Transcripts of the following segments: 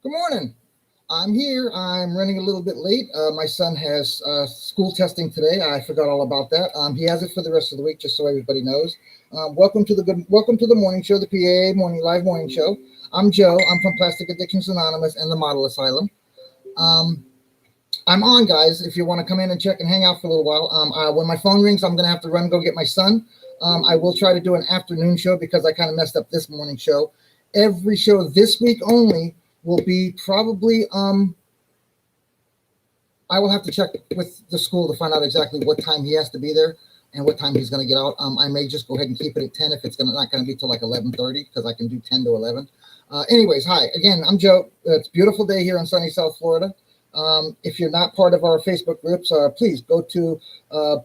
Good morning. I'm here. I'm running a little bit late. My son has school testing today. I forgot all about that. He has it for the rest of the week, just so everybody knows. Welcome to the morning show, the PAA morning show. I'm Joe. I'm from Plastic Addictions Anonymous and the Model Asylum. Um, I'm on, guys. If you want to come in and check and hang out for a little while, when my phone rings, I'm gonna have to run and go get my son. I will try to do an afternoon show because I kind of messed up this morning show. Every show this week only will be probably I will have to check with the school to find out exactly what time he has to be there and what time he's going to get out. I may just go ahead and keep it at 10 if it's not going to be till like 11:30 because I can do 10 to 11. Anyways, hi again. I'm Joe. It's a beautiful day here in sunny South Florida. If you're not part of our Facebook groups, please go to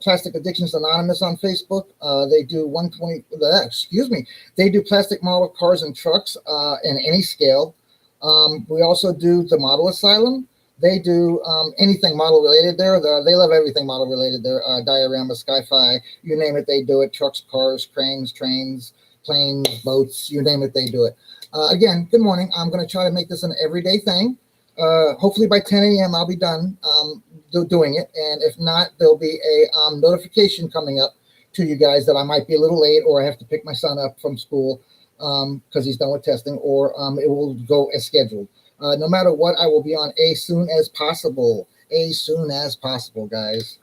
Plastic Addictions Anonymous on Facebook. They do 120. Excuse me. They do plastic model cars and trucks in any scale. We also do the Model Asylum. They do anything model related there. They love everything model related there. Diorama, Sci-Fi, you name it, they do it. Trucks, cars, cranes, trains, planes, boats, you name it, they do it. Again, good morning. I'm going to try to make this an everyday thing. Hopefully by 10 a.m. I'll be done doing it. And if not, there'll be a notification coming up to you guys that I might be a little late or I have to pick my son up from school because he's done with testing, or it will go as scheduled. No matter what, I will be on as soon as possible. As soon as possible, guys.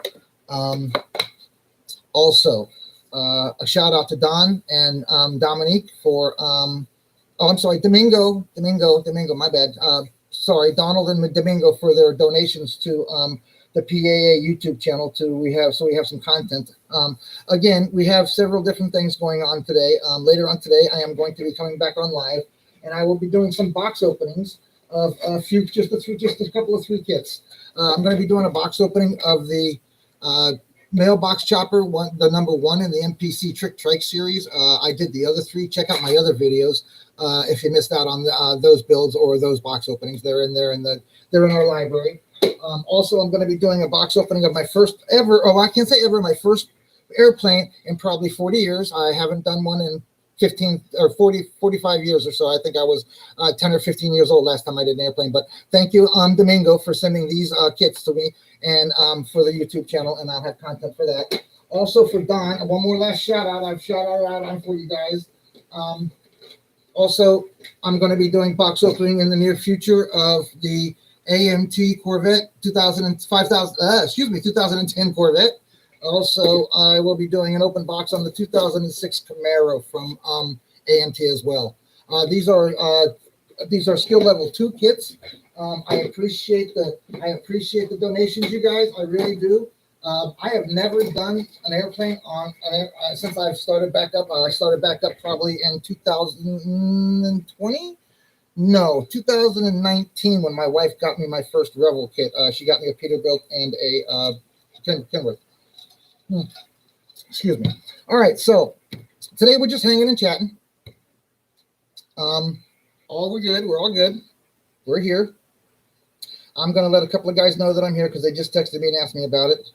Also, a shout out to Don and Dominique for, I'm sorry, Domingo, my bad. Sorry, Donald and Domingo for their donations to the PAA YouTube channel. We have some content. Again, we have several different things going on today. Later on today, I am going to be coming back on live, and I will be doing some box openings of just a couple of three kits. I'm going to be doing a box opening of the mailbox chopper, the number one in the MPC Trick Trike series. I did the other three. Check out my other videos if you missed out on those builds or those box openings. They're in there, they're in our library. Also, I'm going to be doing a box opening of my first ever, I can't say ever, my first airplane in probably 40 years. I haven't done one in 15 or 45 years or so. I think I was 10 or 15 years old last time I did an airplane. But thank you, Domingo, for sending these kits to me and for the YouTube channel, and I'll have content for that. Also for Don, one more last shout out. I've shout out for you guys. Also, I'm going to be doing box opening in the near future of the AMT Corvette 2010 Corvette. Also, I will be doing an open box on the 2006 Camaro from AMT as well. These are skill level 2 kits. I appreciate the donations, you guys. I really do. I have never done an airplane since I've started back up. I started back up probably in 2020. No, 2019 when my wife got me my first Revel kit. She got me a Peterbilt and a Kenworth. Excuse me. All right, so today we're just hanging and chatting. We're good. We're all good. We're here. I'm going to let a couple of guys know that I'm here because they just texted me and asked me about it.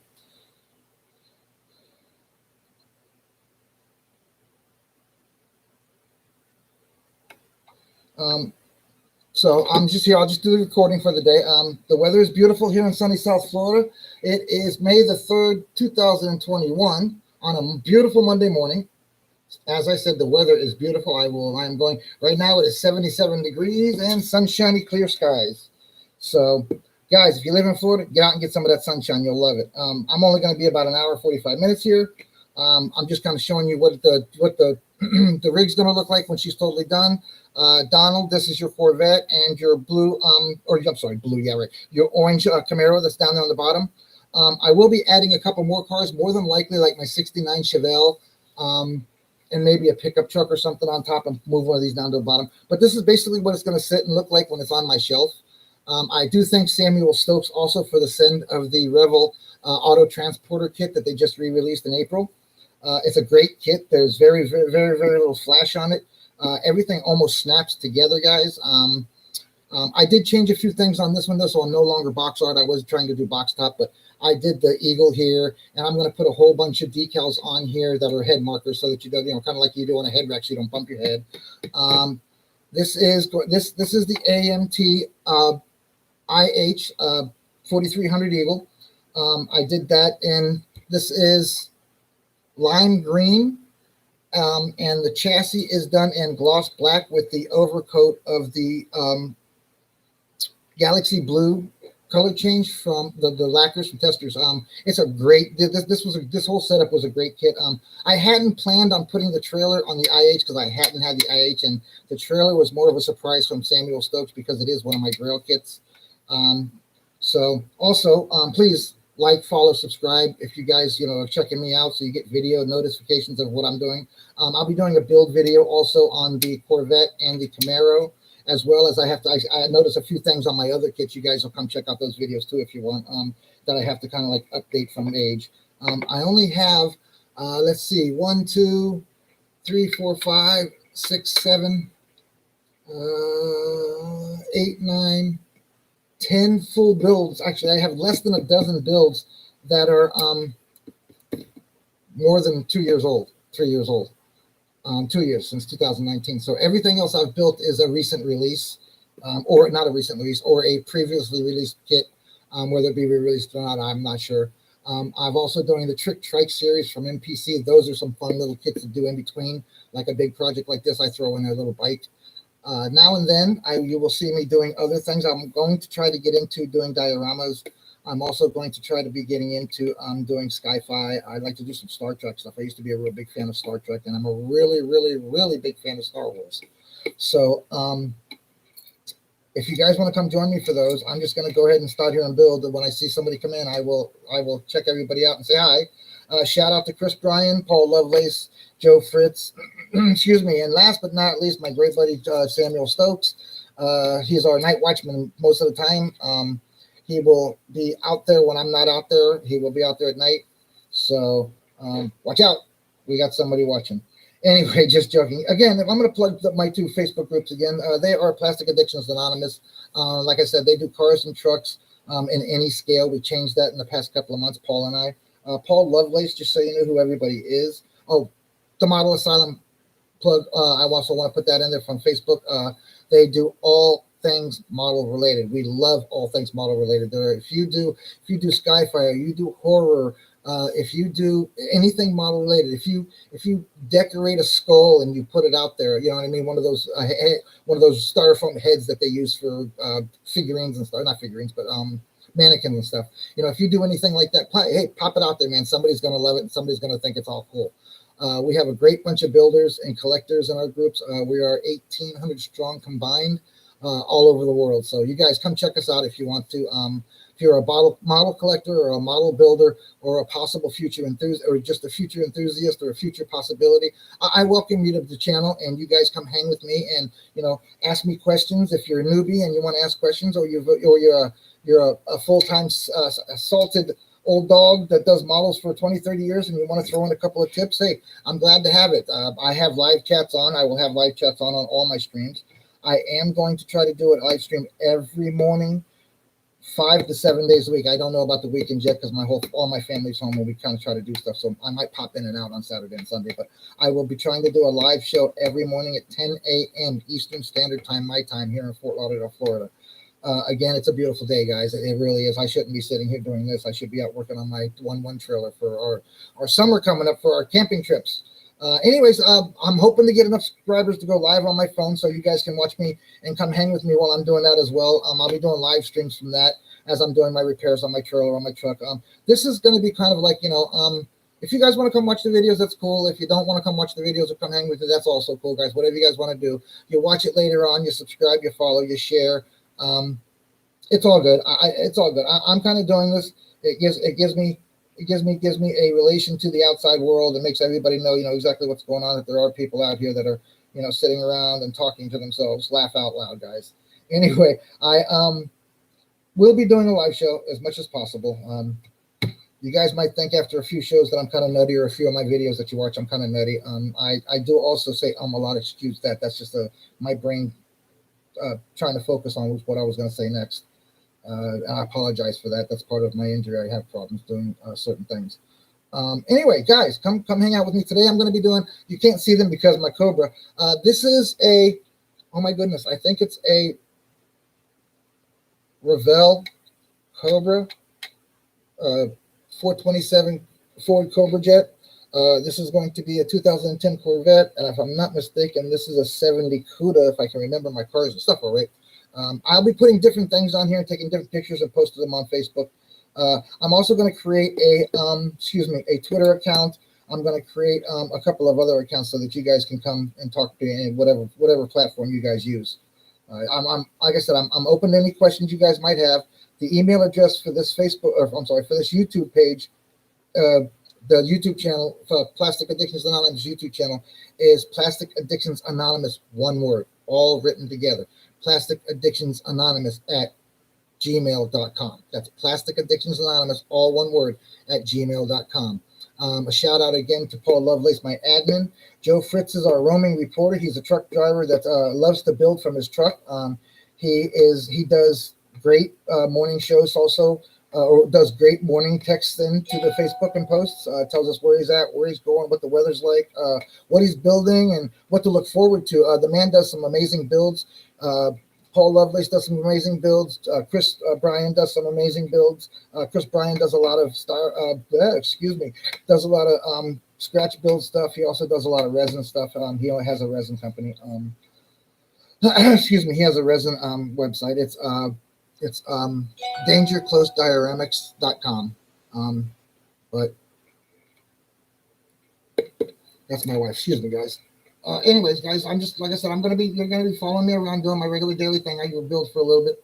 So I'm just here. I'll just do the recording for the day. The weather is beautiful here in sunny South Florida. It is May the 3rd, 2021 on a beautiful Monday morning. As I said, the weather is beautiful. I'm going right now. It is 77 degrees and sunshiny, clear skies. So, guys, if you live in Florida, get out and get some of that sunshine. You'll love it. I'm only going to be about an hour, 45 minutes here. I'm just kind of showing you what the the rig's going to look like when she's totally done. Donald, this is your Corvette and your blue, blue, yeah, right. Your orange Camaro that's down there on the bottom. I will be adding a couple more cars, more than likely like my 69 Chevelle, and maybe a pickup truck or something on top and move one of these down to the bottom. But this is basically what it's going to sit and look like when it's on my shelf. I do thank Samuel Stokes also for the send of the Revel auto transporter kit that they just re-released in April. It's a great kit. There's very, very, very, very little flash on it. Everything almost snaps together, guys. I did change a few things on this one, though, so I'm no longer box art. I was trying to do box top, but I did the eagle here, and I'm going to put a whole bunch of decals on here that are head markers so that you don't, kind of like you do on a head rack so you don't bump your head. This is the AMT IH 4300 Eagle. I did that in, this is lime green, and the chassis is done in gloss black with the overcoat of the Galaxy Blue color change from the lacquers from Testors. It's a great, this whole setup was a great kit. I hadn't planned on putting the trailer on the IH because I hadn't had the IH, and the trailer was more of a surprise from Samuel Stokes because it is one of my Grail kits. So also, please like, follow, subscribe if you guys, are checking me out so you get video notifications of what I'm doing. I'll be doing a build video also on the Corvette and the Camaro, as well as I noticed a few things on my other kits. You guys will come check out those videos too if you want, that I have to kind of like update from age. I only have, let's see, 1, 2, 3, 4, 5, 6, 7, 8, 9, 10 full builds. Actually, I have less than a dozen builds that are more than 2 years old, 3 years old. 2 years since 2019. So everything else I've built is a recent release, or not a recent release, or a previously released kit, whether it be re-released or not, I'm not sure. I've also doing the Trick Trike series from MPC. Those are some fun little kits to do in between, like a big project like this. I throw in a little bike. Now and then, you will see me doing other things. I'm going to try to get into doing dioramas. I'm also going to try to be getting into doing sci-fi. I'd like to do some Star Trek stuff. I used to be a real big fan of Star Trek, and I'm a really, really, really big fan of Star Wars. So if you guys want to come join me for those, I'm just going to go ahead and start here and build. And when I see somebody come in, I will check everybody out and say hi. Shout out to Chris Bryan, Paul Lovelace, Joe Fritz, excuse me. And last but not least, my great buddy Samuel Stokes. He's our night watchman most of the time. He will be out there when I'm not out there. He will be out there at night. So watch out. We got somebody watching. Anyway, just joking. Again, I'm going to plug my 2 Facebook groups again. They are Plastic Addictions Anonymous. Like I said, they do cars and trucks in any scale. We changed that in the past couple of months, Paul and I. Paul Lovelace, just so you know who everybody is. Oh, the Model Asylum plug. I also want to put that in there from Facebook. They do all things model related. We love all things model related. If you do Skyfire, you do horror, if you do anything model related, if you decorate a skull and you put it out there, you know what I mean, one of those styrofoam heads that they use for figurines and stuff, not figurines, but mannequins and stuff. If you do anything like that, hey, pop it out there, man. Somebody's gonna love it and somebody's gonna think it's all cool. We have a great bunch of builders and collectors in our groups. We are 1,800 strong combined. All over the world. So you guys come check us out if you want to. If you're a model collector or a model builder or a possible future enthusiast or just a future enthusiast or a future possibility, I welcome you to the channel, and you guys come hang with me and ask me questions. If you're a newbie and you want to ask questions, or you're a full-time assaulted old dog that does models for 20-30 years and you want to throw in a couple of tips, hey, I'm glad to have it. I have live chats on. I will have live chats on all my streams. I am going to try to do a live stream every morning, 5 to 7 days a week. I don't know about the weekends yet because all my family's home and we kind of try to do stuff. So I might pop in and out on Saturday and Sunday, but I will be trying to do a live show every morning at 10 a.m. Eastern Standard Time, my time, here in Fort Lauderdale, Florida. Again, it's a beautiful day, guys. It really is. I shouldn't be sitting here doing this. I should be out working on my 1-1 trailer for our summer coming up for our camping trips. Anyways, I'm hoping to get enough subscribers to go live on my phone so you guys can watch me and come hang with me while I'm doing that as well. I'll be doing live streams from that as I'm doing my repairs on my trailer, on my truck. This is going to be kind of like, if you guys want to come watch the videos, that's cool. If you don't want to come watch the videos or come hang with me, that's also cool, guys. Whatever you guys want to do, you watch it later on, you subscribe, you follow, you share. It's all good. It's all good. I'm kind of doing this. It gives me a relation to the outside world. It makes everybody know, exactly what's going on. That there are people out here that are, sitting around and talking to themselves. Laugh out loud, guys. Anyway, I will be doing a live show as much as possible. You guys might think after a few shows that I'm kind of nutty, or a few of my videos that you watch, I'm kind of nutty. I do also say a lot. Excuse that. That's just my brain trying to focus on what I was going to say next. And I apologize for that. That's part of my injury. I have problems doing certain things. Anyway, guys, come hang out with me today. I'm going to be doing, you can't see them because of my Cobra. This is oh my goodness, I think it's a Ravel Cobra 427 Ford Cobra Jet. This is going to be a 2010 Corvette, and if I'm not mistaken, this is a 70 CUDA, if I can remember my cars and stuff all right. I'll be putting different things on here and taking different pictures and posting them on Facebook. I'm also going to create a Twitter account. I'm going to create a couple of other accounts so that you guys can come and talk to me in whatever platform you guys use. I'm like I said, I'm open to any questions you guys might have. The email address for this for this YouTube page, the YouTube channel for Plastic Addictions Anonymous YouTube channel is Plastic Addictions Anonymous, one word, all written together. Plastic Addictions Anonymous at gmail.com. That's Plastic Addictions Anonymous, all one word, at gmail.com. A shout out again to Paul Lovelace, my admin. Joe Fritz is our roaming reporter. He's a truck driver that loves to build from his truck. He does great morning shows also, or does great morning texts into the Facebook and posts, tells us where he's at, where he's going, what the weather's like, what he's building, and what to look forward to. The man does some amazing builds. Paul Lovelace does some amazing builds. Chris Bryan does some amazing builds. Chris Bryan does a lot of scratch build stuff. He also does a lot of resin stuff. He has a resin company. He has a resin website. It's dangerclosedioramix.com. But that's my wife. Excuse me, guys. Anyways, guys, I'm just, like I said, you're gonna be following me around doing my regular daily thing. I will build for a little bit.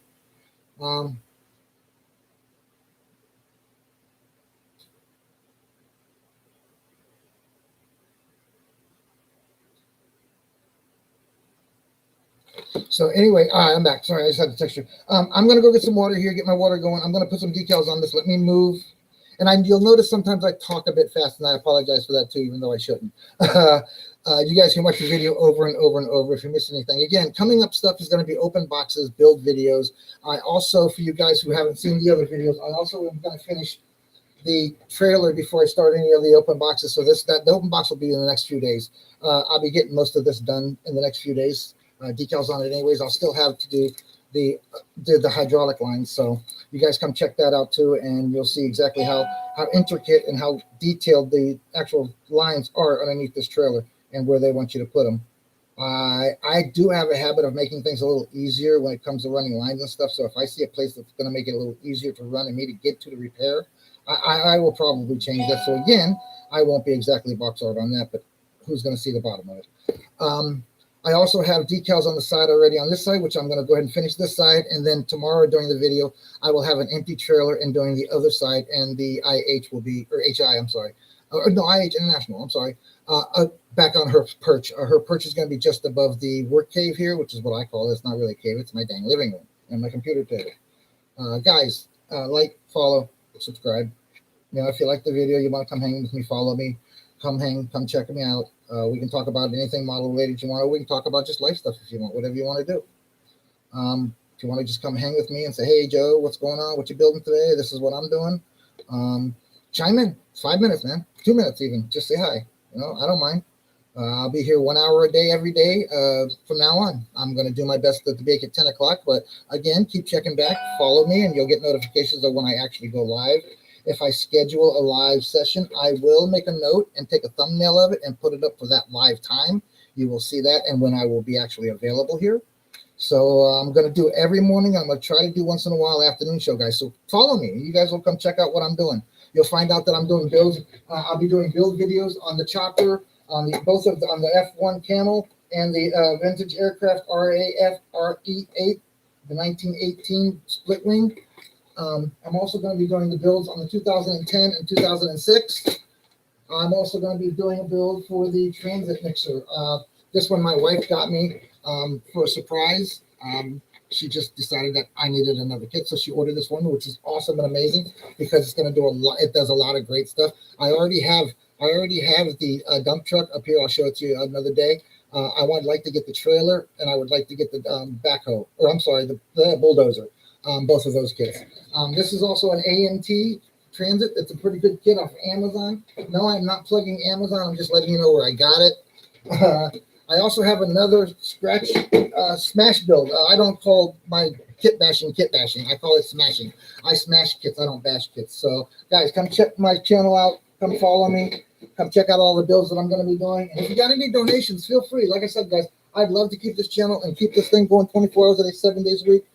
So anyway, I'm back. Sorry, I just had to text you. I'm gonna go get some water here, get my water going. I'm gonna put some decals on this. Let me move. And you'll notice sometimes I talk a bit fast, and I apologize for that too, even though I shouldn't. You guys can watch the video over and over and over if you miss anything. Again, coming up stuff is going to be open boxes, build videos. I also, for you guys who haven't seen the other videos, I also am going to finish the trailer before I start any of the open boxes. So the open box will be in the next few days. I'll be getting most of this done in the next few days. Decals on it anyways. I'll still have to do the hydraulic lines. So you guys come check that out too, and you'll see exactly how intricate and how detailed the actual lines are underneath this trailer and where they want you to put them. I do have a habit of making things a little easier when it comes to running lines and stuff. So if I see a place that's going to make it a little easier to run and me to get to the repair, I will probably change that. So again, I won't be exactly box art on that, but who's going to see the bottom of it? I also have decals on the side already on this side, which I'm going to go ahead and finish this side. And then tomorrow during the video, I will have an empty trailer and doing the other side, and the IH will be, or HI, I'm sorry. IH International, I'm sorry. Back on her perch. Her perch is going to be just above the work cave here, which is what I call it. It's not really a cave. It's my dang living room and my computer table. Guys, like, follow, subscribe. If you like the video, you want to come hang with me, follow me. Come check me out. We can talk about anything model related you want, or we can talk about just life stuff if you want, whatever you want to do. If you want to just come hang with me and say, hey, Joe, what's going on? What you building today? This is what I'm doing. Chime in. 5 minutes, man. 2 minutes even. Just say hi. I don't mind. I'll be here 1 hour a day, every day from now on. I'm going to do my best to be at 10 o'clock. But again, keep checking back. Follow me, and you'll get notifications of when I actually go live. If I schedule a live session, I will make a note and take a thumbnail of it and put it up for that live time. You will see that and when I will be actually available here. So I'm going to do it every morning. I'm going to try to do once in a while afternoon show, guys. So follow me. You guys will come check out what I'm doing. You'll find out that I'm doing builds. I'll be doing build videos on the chopper, on the F1 Camel and the vintage aircraft RAF RE8, the 1918 split wing. I'm also going to be doing the builds on the 2010 and 2006. I'm also going to be doing a build for the transit mixer. This one my wife got me for a surprise. She just decided that I needed another kit, so she ordered this one, which is awesome and amazing because it's going to do a lot. It does a lot of great stuff. I already have the dump truck up here. I'll show it to you another day. I would like to get the trailer, and I would like to get the backhoe, or I'm sorry, the bulldozer. Both of those kits. This is also an AMT Transit. It's a pretty good kit off Amazon. No, I'm not plugging Amazon. I'm just letting you know where I got it. I also have another smash build. I don't call my kit bashing. I call it smashing. I smash kits. I don't bash kits. So guys, come check my channel out. Come follow me. Come check out all the builds that I'm going to be doing. And if you got any donations, feel free. Like I said, guys, I'd love to keep this channel and keep this thing going 24 hours a day, 7 days a week.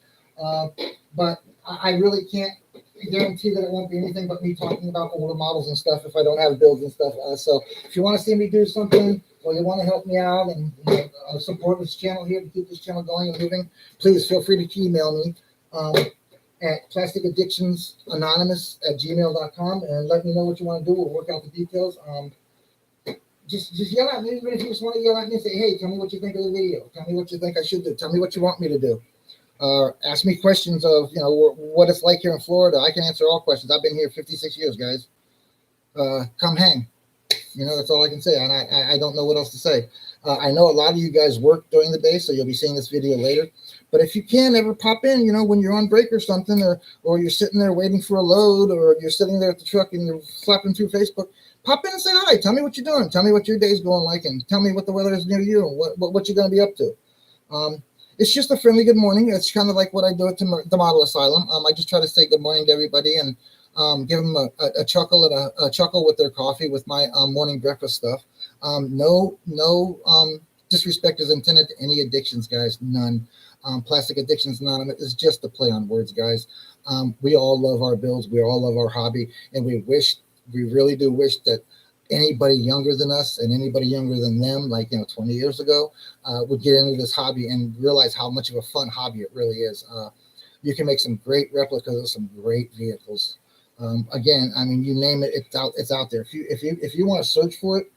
But I really can't guarantee that it won't be anything but me talking about older models and stuff if I don't have builds and stuff. So if you want to see me do something, or you want to help me out and support this channel here to keep this channel going and moving, please feel free to email me at plastikaddictionsanonymous@gmail.com and let me know what you want to do. We'll work out the details. Just yell at me. Even if you just want to yell at me and say, hey, tell me what you think of the video. Tell me what you think I should do. Tell me what you want me to do. Ask me questions of, what it's like here in Florida. I can answer all questions. I've been here 56 years, guys. Come hang. That's all I can say. And I don't know what else to say. I know a lot of you guys work during the day, so you'll be seeing this video later. But if you can ever pop in, when you're on break or something, or you're sitting there waiting for a load, or you're sitting there at the truck and you're flapping through Facebook, pop in and say hi. Tell me what you're doing. Tell me what your day's going like, and tell me what the weather is near you and what you're going to be up to. It's just a friendly good morning. It's kind of like what I do at the Model Asylum. I just try to say good morning to everybody and give them a chuckle and a chuckle with their coffee with my morning breakfast stuff. No disrespect is intended to any addictions, guys. None. Plastic Addictions Anonymous is just a play on words, guys. We all love our builds. We all love our hobby, and we really do wish that anybody younger than us and anybody younger than them, like 20 years ago, would get into this hobby and realize how much of a fun hobby it really is. You can make some great replicas of some great vehicles. Again, I mean, you name it, it's out there. If you want to search for it,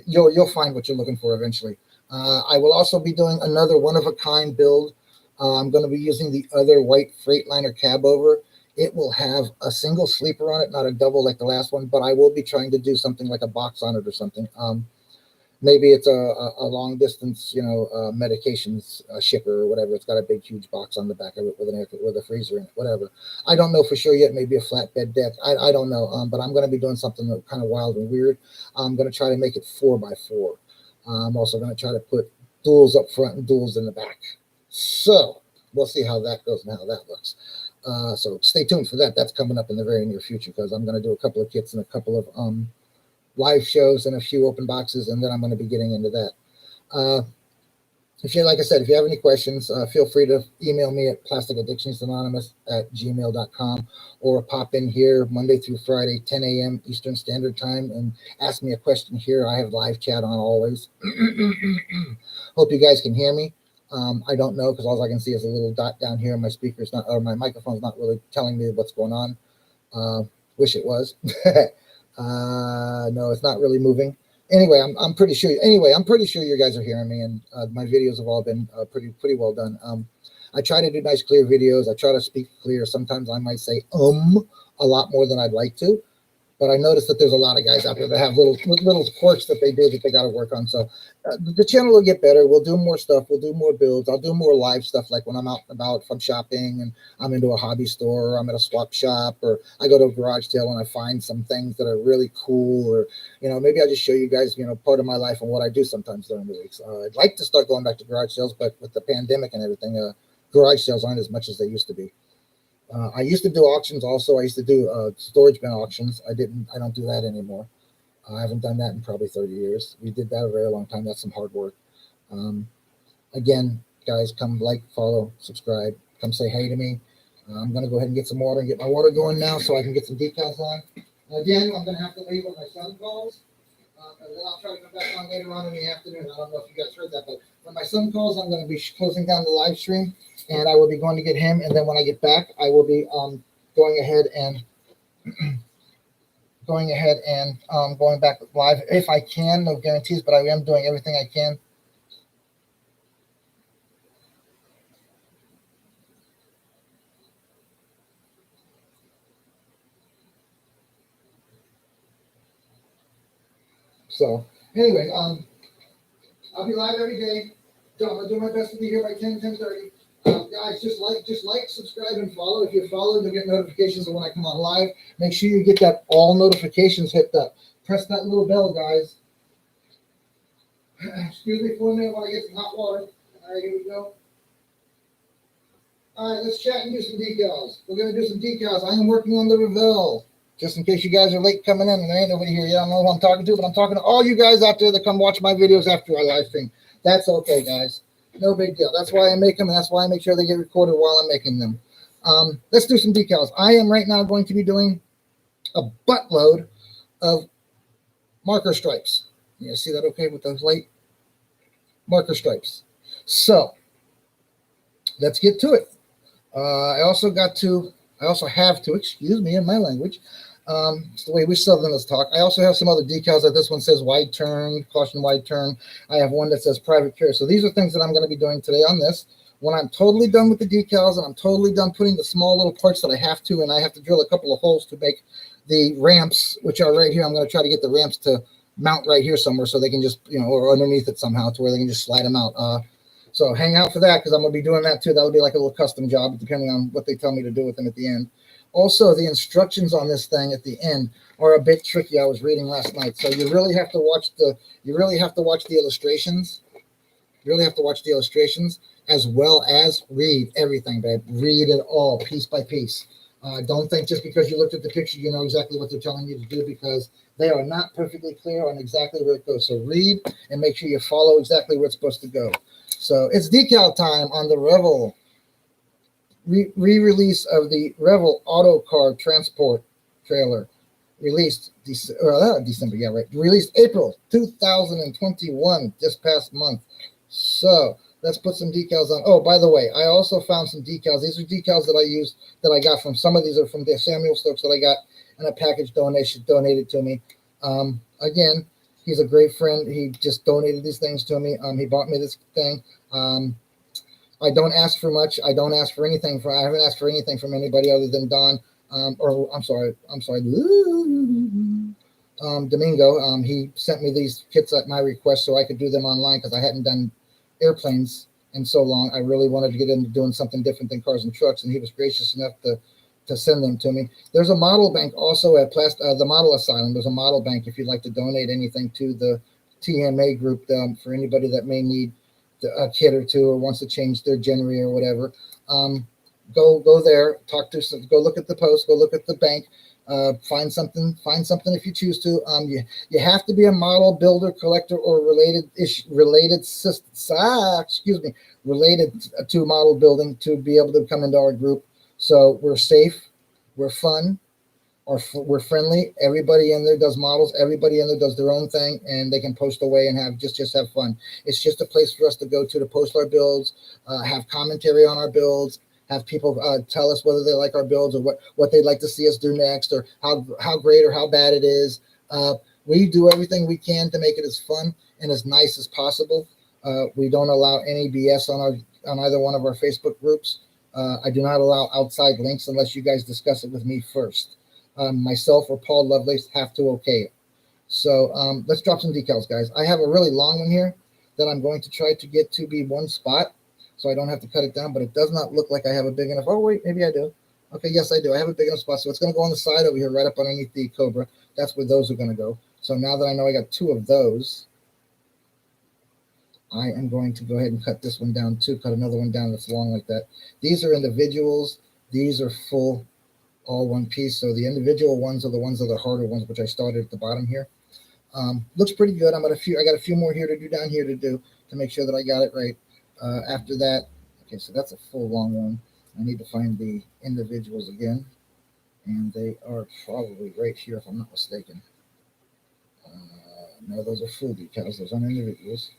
you'll find what you're looking for eventually. I will also be doing another one-of-a-kind build. I'm going to be using the other white Freightliner cab over. It will have a single sleeper on it, not a double like the last one, but I will be trying to do something like a box on it or something. Maybe it's a long distance, medications shipper or whatever. It's got a big, huge box on the back of it with a freezer in it, whatever. I don't know for sure yet. Maybe a flatbed deck. I don't know. But I'm going to be doing something kind of wild and weird. I'm going to try to make it 4x4. I'm also going to try to put duals up front and duals in the back. So we'll see how that goes and how that looks. So stay tuned for that. That's coming up in the very near future because I'm going to do a couple of kits and a couple of live shows and a few open boxes, and then I'm going to be getting into that. Like I said, if you have any questions, feel free to email me at plastikaddictionsanonymous@gmail.com or pop in here Monday through Friday, 10 a.m. Eastern Standard Time, and ask me a question here. I have live chat on always. Hope you guys can hear me. I don't know because all I can see is a little dot down here. My speaker's not, or my microphone's not really telling me what's going on. Wish it was. No, it's not really moving. Anyway, I'm pretty sure. Anyway, I'm pretty sure you guys are hearing me, and my videos have all been pretty well done. I try to do nice, clear videos. I try to speak clear. Sometimes I might say a lot more than I'd like to. But I noticed that there's a lot of guys out there that have little quirks that they do that they got to work on. So the channel will get better. We'll do more stuff. We'll do more builds. I'll do more live stuff, like when I'm out and about, if I'm shopping and I'm into a hobby store, or I'm at a swap shop, or I go to a garage sale and I find some things that are really cool, or maybe I'll just show you guys part of my life and what I do sometimes during the weeks. I'd like to start going back to garage sales, but with the pandemic and everything, garage sales aren't as much as they used to be. I used to do auctions also. I used to do storage bin auctions. I don't do that anymore. I haven't done that in probably 30 years. We did that a very long time. That's some hard work. Again, guys, come like, follow, subscribe. Come say hey to me. I'm going to go ahead and get some water and get my water going now so I can get some decals on. Again, I'm going to have to leave when my son calls. And then I'll try to come back on later on in the afternoon. I don't know if you guys heard that, but when my son calls, I'm going to be closing down the live stream, and I will be going to get him. And then when I get back, I will be going ahead and going back live if I can. No guarantees, but I am doing everything I can. So anyway, I'll be live every day. I'm gonna do my best to be here by 10:30. Guys, just like, subscribe, and follow. If you follow, you'll get notifications of when I come on live. Make sure you get that all notifications hit up. Press that little bell, guys. Excuse me for a minute while I get some hot water. All right, here we go. All right, let's chat and do some decals. We're going to do some decals. I am working on the Revell. Just in case you guys are late coming in and there ain't nobody here. Yeah, I don't know who I'm talking to, but I'm talking to all you guys out there that come watch my videos after I live stream. That's okay, guys. No big deal. That's why I make them, and that's why I make sure they get recorded while I'm making them. Let's do some decals. I am right now going to be doing a buttload of marker stripes. You guys see that okay with those light marker stripes? So let's get to it. I also have to, excuse me in my language, it's the way we Southerners talk. I also have some other decals that this one says wide turn, caution wide turn. I have one that says private care. So these are things that I'm going to be doing today on this. When I'm totally done with the decals and I'm totally done putting the small little parts that I have to, and I have to drill a couple of holes to make the ramps, which are right here. I'm going to try to get the ramps to mount right here somewhere so they can just, or underneath it somehow to where they can just slide them out. So hang out for that because I'm going to be doing that too. That'll be like a little custom job depending on what they tell me to do with them at the end. Also, the instructions on this thing at the end are a bit tricky. I was reading last night. So you really have to watch the illustrations. You really have to watch the illustrations as well as read everything, babe. Read it all piece by piece. Don't think just because you looked at the picture, you know exactly what they're telling you to do because they are not perfectly clear on exactly where it goes. So read and make sure you follow exactly where it's supposed to go. So it's decal time on the Revell re-release of the Revell Auto Car Transport trailer. Released December, yeah, right. Released April 2021, just past month. So let's put some decals on. Oh, by the way, I also found some decals. These are decals that I used that I got from some of these are from the Samuel Stokes that I got in a package donated to me. Again, he's a great friend. He just donated these things to me. He bought me this thing. I don't ask for much. I don't ask for anything. I haven't asked for anything from anybody other than Don. Domingo. He sent me these kits at my request so I could do them online because I hadn't done airplanes in so long. I really wanted to get into doing something different than cars and trucks, and he was gracious enough to send them to me. There's a model bank also at the Model Asylum. There's a model bank if you'd like to donate anything to the TMA group for anybody that may need a kit or two or wants to change their January or whatever. Go there, go look at the post, go look at the bank, find something if you choose to. You have to be a model builder, collector, or related to model building to be able to come into our group. So we're safe, we're fun, we're friendly. Everybody in there does models. Everybody in there does their own thing, and they can post away and have have fun. It's just a place for us to go to post our builds, have commentary on our builds, have people tell us whether they like our builds or what they'd like to see us do next, or how great or how bad it is. We do everything we can to make it as fun and as nice as possible. We don't allow any BS on either one of our Facebook groups. I do not allow outside links unless you guys discuss it with me first. Myself or Paul Lovelace have to okay it. So let's drop some decals, guys. I have a really long one here that I'm going to try to get to be one spot so I don't have to cut it down, but it does not look like I have a big enough. Oh, wait, maybe I do. Okay, yes, I do. I have a big enough spot. So it's going to go on the side over here, right up underneath the Cobra. That's where those are going to go. So now that I know I got two of those, I am going to go ahead and cut this one down too, cut another one down that's long like that. These are individuals. These are full, all one piece. So the individual ones are the ones that are the harder ones, which I started at the bottom here. Looks pretty good. I got a few more here to do down here to make sure that I got it right. After that, okay, so that's a full long one. I need to find the individuals again, and they are probably right here if I'm not mistaken. No, those are full decals. Those aren't individuals.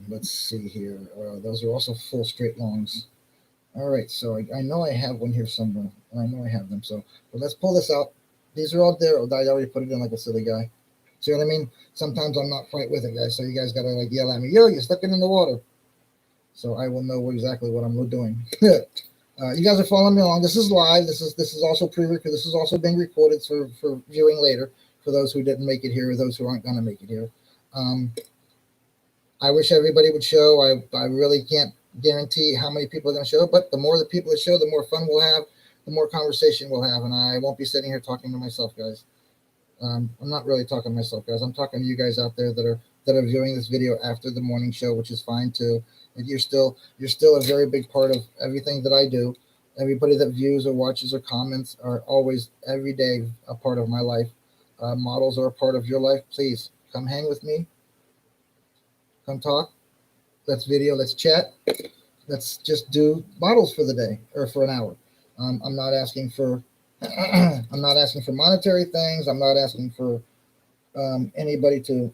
Let's see here. Those are also full straight longs. All right, so I know I have one here somewhere, and I know I have them. So, but let's pull this out. These are all there. I already put it in like a silly guy. See what I mean? Sometimes I'm not quite with it, guys. So you guys gotta like yell at me, yo, you're stuck it in the water. So I will know exactly what I'm doing. You guys are following me along. This is live. This is also pre-recorded. This is also being recorded for viewing later for those who didn't make it here or those who aren't gonna make it here. I wish everybody would show. I really can't guarantee how many people are going to show, but the more the people that show, the more fun we'll have, the more conversation we'll have, and I won't be sitting here talking to myself, guys. I'm not really talking to myself, guys. I'm talking to you guys out there that that are viewing this video after the morning show, which is fine too. And you're still a very big part of everything that I do. Everybody that views or watches or comments are always every day a part of my life. Models are a part of your life. Please come hang with me. Come talk. Let's video. Let's chat. Let's just do models for the day or for an hour. I'm not asking for I'm not asking for monetary things. I'm not asking for anybody to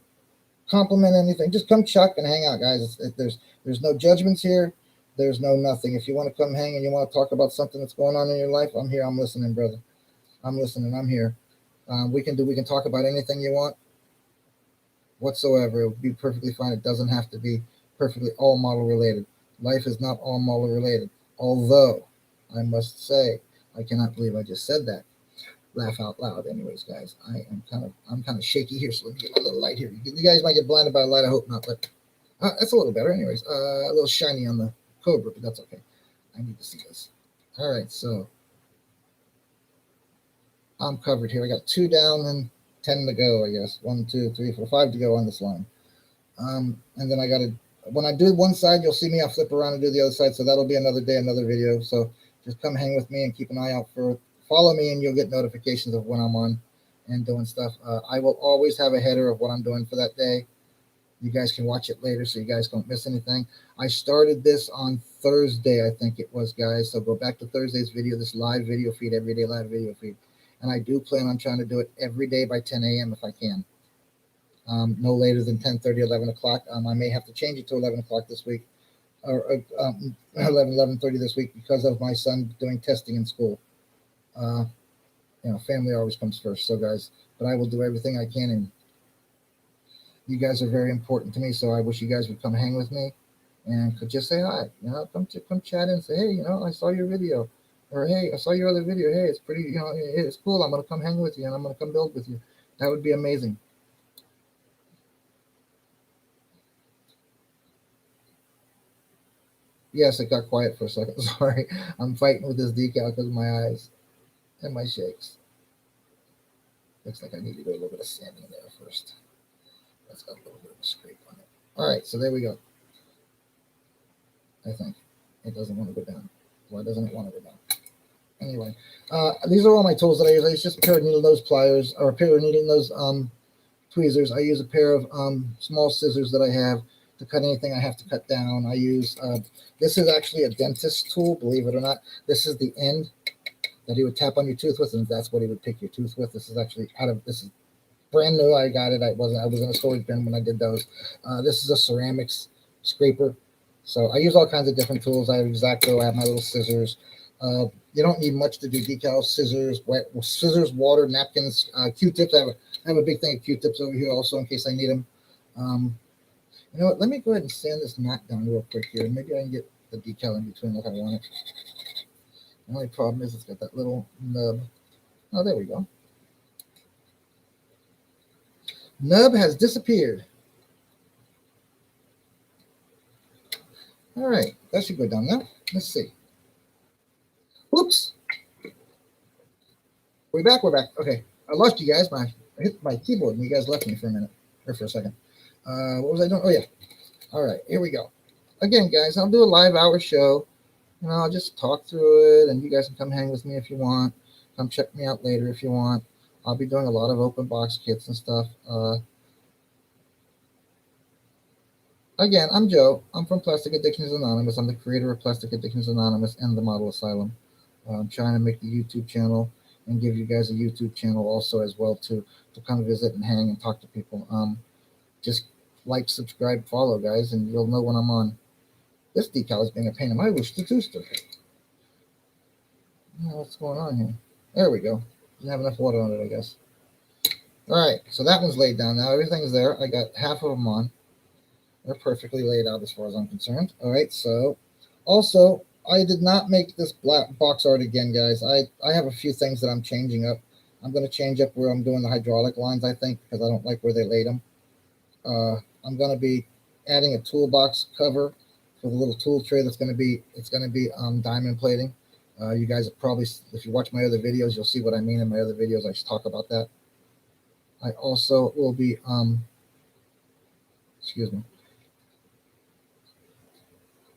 compliment anything. Just come chuck and hang out, guys. There's no judgments here. There's no nothing. If you want to come hang and you want to talk about something that's going on in your life, I'm here. I'm listening, brother. I'm listening. I'm here. We can talk about anything you want whatsoever. It would be perfectly fine. It doesn't have to be perfectly all model related. Life is not all model related. Although I must say, I cannot believe I just said that. Laugh out loud. Anyways, guys, I'm kind of shaky here, so let me get a little light here. You guys might get blinded by the light. I hope not, but that's a little better. Anyways, a little shiny on the Cobra, but that's okay. I need to see this. All right, so I'm covered here. I got 2 down and 10 to go, I guess. 1, 2, 3, 4, 5 to go on this line. And then I got to, when I do one side, you'll see me. I'll flip around and do the other side. So that'll be another day, another video. So just come hang with me and keep an eye out for, follow me and you'll get notifications of when I'm on and doing stuff. I will always have a header of what I'm doing for that day. You guys can watch it later so you guys don't miss anything. I started this on Thursday, I think it was, guys. So go back to Thursday's video, this live video feed, everyday live video feed. And I do plan on trying to do it every day by 10 a.m. if I can. No later than 10:30, 11 o'clock. I may have to change it to 11 o'clock this week, or 11:30 this week because of my son doing testing in school. Family always comes first. So, guys, but I will do everything I can. And you guys are very important to me. So I wish you guys would come hang with me and could just say hi. Come chat and say, hey, I saw your video. Or, hey, I saw your other video. Hey, it's pretty, it's cool. I'm going to come hang with you and I'm going to come build with you. That would be amazing. Yes, it got quiet for a second. Sorry. I'm fighting with this decal because of my eyes and my shakes. Looks like I need to do a little bit of sanding there first. That's got a little bit of a scrape on it. All right, so there we go. I think it doesn't want to go down. Why doesn't it want to go down? Anyway, these are all my tools that I use. I use just a pair of needle nose pliers or a pair of needle nose tweezers. I use a pair of small scissors that I have to cut anything I have to cut down. I use this is actually a dentist tool, believe it or not. This is the end that he would tap on your tooth with, and that's what he would pick your tooth with. This is actually this is brand new. I got it. I was in a storage bin when I did those. This is a ceramics scraper. So I use all kinds of different tools. I have X-Acto. I have my little scissors. You don't need much to do decals. Scissors, water, napkins, Q-tips. I have a big thing of Q-tips over here also in case I need them. You know what? Let me go ahead and sand this knot down real quick here. Maybe I can get the decal in between like I want it. The only problem is it's got that little nub. Oh, there we go. Nub has disappeared. All right, that should go down now. Let's see. Oops. We're back. Okay, I lost you guys. I hit my keyboard and you guys left me for a minute, or for a second. What was I doing? Oh, yeah. All right, here we go. Again, guys, I'll do a live hour show. I'll just talk through it, and you guys can come hang with me if you want. Come check me out later if you want. I'll be doing a lot of open box kits and stuff. Again, I'm Joe. I'm from Plastic Addictions Anonymous. I'm the creator of Plastic Addictions Anonymous and the Model Asylum. I'm trying to make the YouTube channel and give you guys a YouTube channel also as well to come visit and hang and talk to people. Just like, subscribe, follow, guys, and you'll know when I'm on. This decal is being a pain in my wish to tooster. What's going on here? There we go. Didn't have enough water on it, I guess. All right, so that one's laid down now. Everything's there. I got half of them on. They're perfectly laid out as far as I'm concerned. All right, so also, I did not make this black box art again, guys. I have a few things that I'm changing up. I'm going to change up where I'm doing the hydraulic lines, I think, because I don't like where they laid them. I'm going to be adding a toolbox cover for the little tool tray it's going to be diamond plating. You guys have probably, if you watch my other videos, you'll see what I mean in my other videos. I just talk about that. I also will be Excuse me.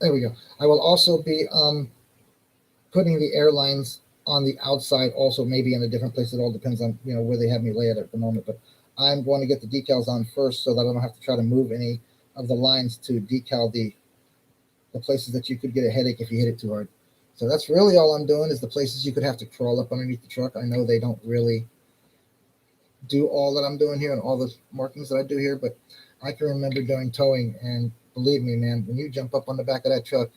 There we go. I will also be putting the airlines on the outside, also maybe in a different place. It all depends on where they have me lay it at the moment. But I'm going to get the decals on first, so that I don't have to try to move any of the lines to decal the places that you could get a headache if you hit it too hard. So that's really all I'm doing, is the places you could have to crawl up underneath the truck. I know they don't really do all that I'm doing here and all the markings that I do here, but I can remember doing towing, and believe me, man, when you jump up on the back of that truck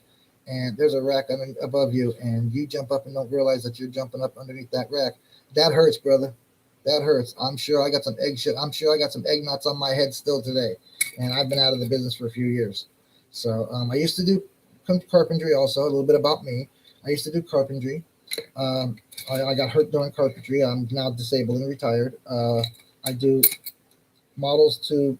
and there's a rack above you, and you jump up and don't realize that you're jumping up underneath that rack, that hurts, brother. That hurts. I'm sure I got some egg shit. I'm sure I got some egg knots on my head still today, and I've been out of the business for a few years. So I used to do carpentry also. A little bit about me. I used to do carpentry. I got hurt doing carpentry. I'm now disabled and retired. I do models to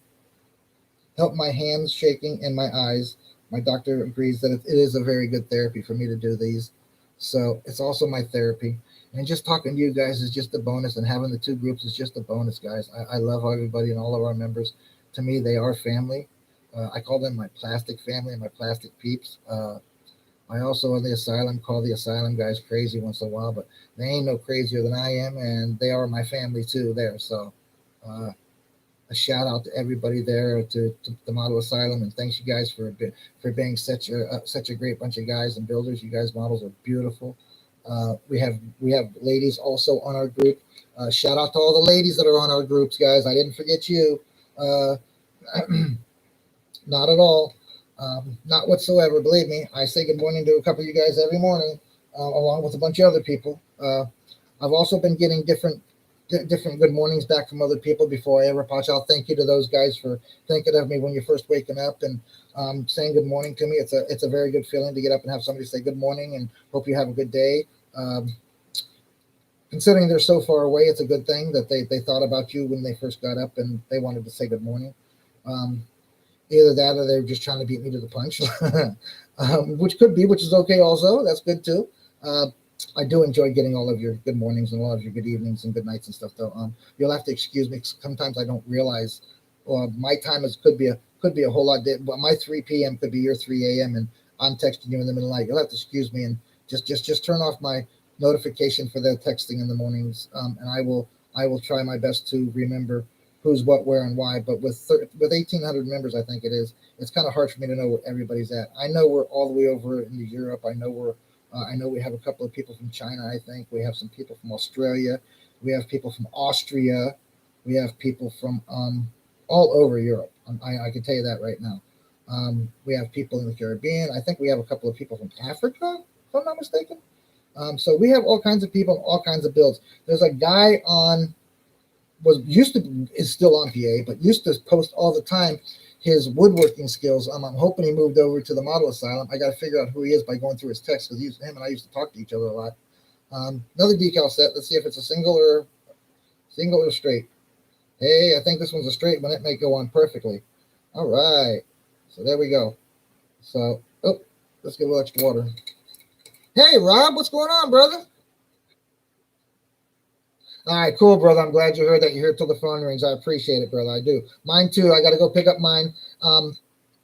help my hands shaking and my eyes. My doctor agrees that it is a very good therapy for me to do these. So it's also my therapy. And just talking to you guys is just a bonus, and having the two groups is just a bonus, guys. I love everybody and all of our members. To me, they are family. I call them my plastic family and my plastic peeps. I also, in the asylum, call the asylum guys crazy once in a while, but they ain't no crazier than I am, and they are my family too there. So a shout out to everybody there, to the Model Asylum, and thanks you guys for being such a great bunch of guys and builders. You guys models are beautiful. We have ladies also on our group. Shout out to all the ladies that are on our groups, guys. I didn't forget you. Not at all. Not whatsoever. Believe me, I say good morning to a couple of you guys every morning, along with a bunch of other people. I've also been getting different good mornings back from other people before I ever punch out. Thank you to those guys for thinking of me when you're first waking up and saying good morning to me. It's a very good feeling to get up and have somebody say good morning and hope you have a good day. Considering they're so far away, it's a good thing that they thought about you when they first got up and they wanted to say good morning. Either that or they're just trying to beat me to the punch, which is okay also. That's good too. I do enjoy getting all of your good mornings and all of your good evenings and good nights and stuff though. You'll have to excuse me. Sometimes I don't realize my time could be a whole lot different. But my 3 p.m. could be your 3 a.m. and I'm texting you in the middle of the night. You'll have to excuse me and just turn off my notification for the texting in the mornings. And I will try my best to remember who's what, where, and why. But with 1,800 members, I think it's kind of hard for me to know where everybody's at. I know we're all the way over into Europe. I know we have a couple of people from China. I think we have some people from Australia. We have people from Austria. We have people from all over Europe. I can tell you that right now. We have people in the Caribbean. I think we have a couple of people from Africa, if I'm not mistaken. So we have all kinds of people, all kinds of builds. There's a guy is still on PA, but used to post all the time his woodworking skills. I'm hoping he moved over to the Model Asylum. I got to figure out who he is by going through his text, because him and I used to talk to each other a lot. Another decal set. Let's see if it's a single or straight. Hey, I think this one's a straight one. It may go on perfectly. All right. So there we go. So, let's get a little extra water. Hey, Rob, what's going on, brother? All right, cool, brother. I'm glad you heard that. You're here till the phone rings. I appreciate it, brother. I do. Mine too. I got to go pick up mine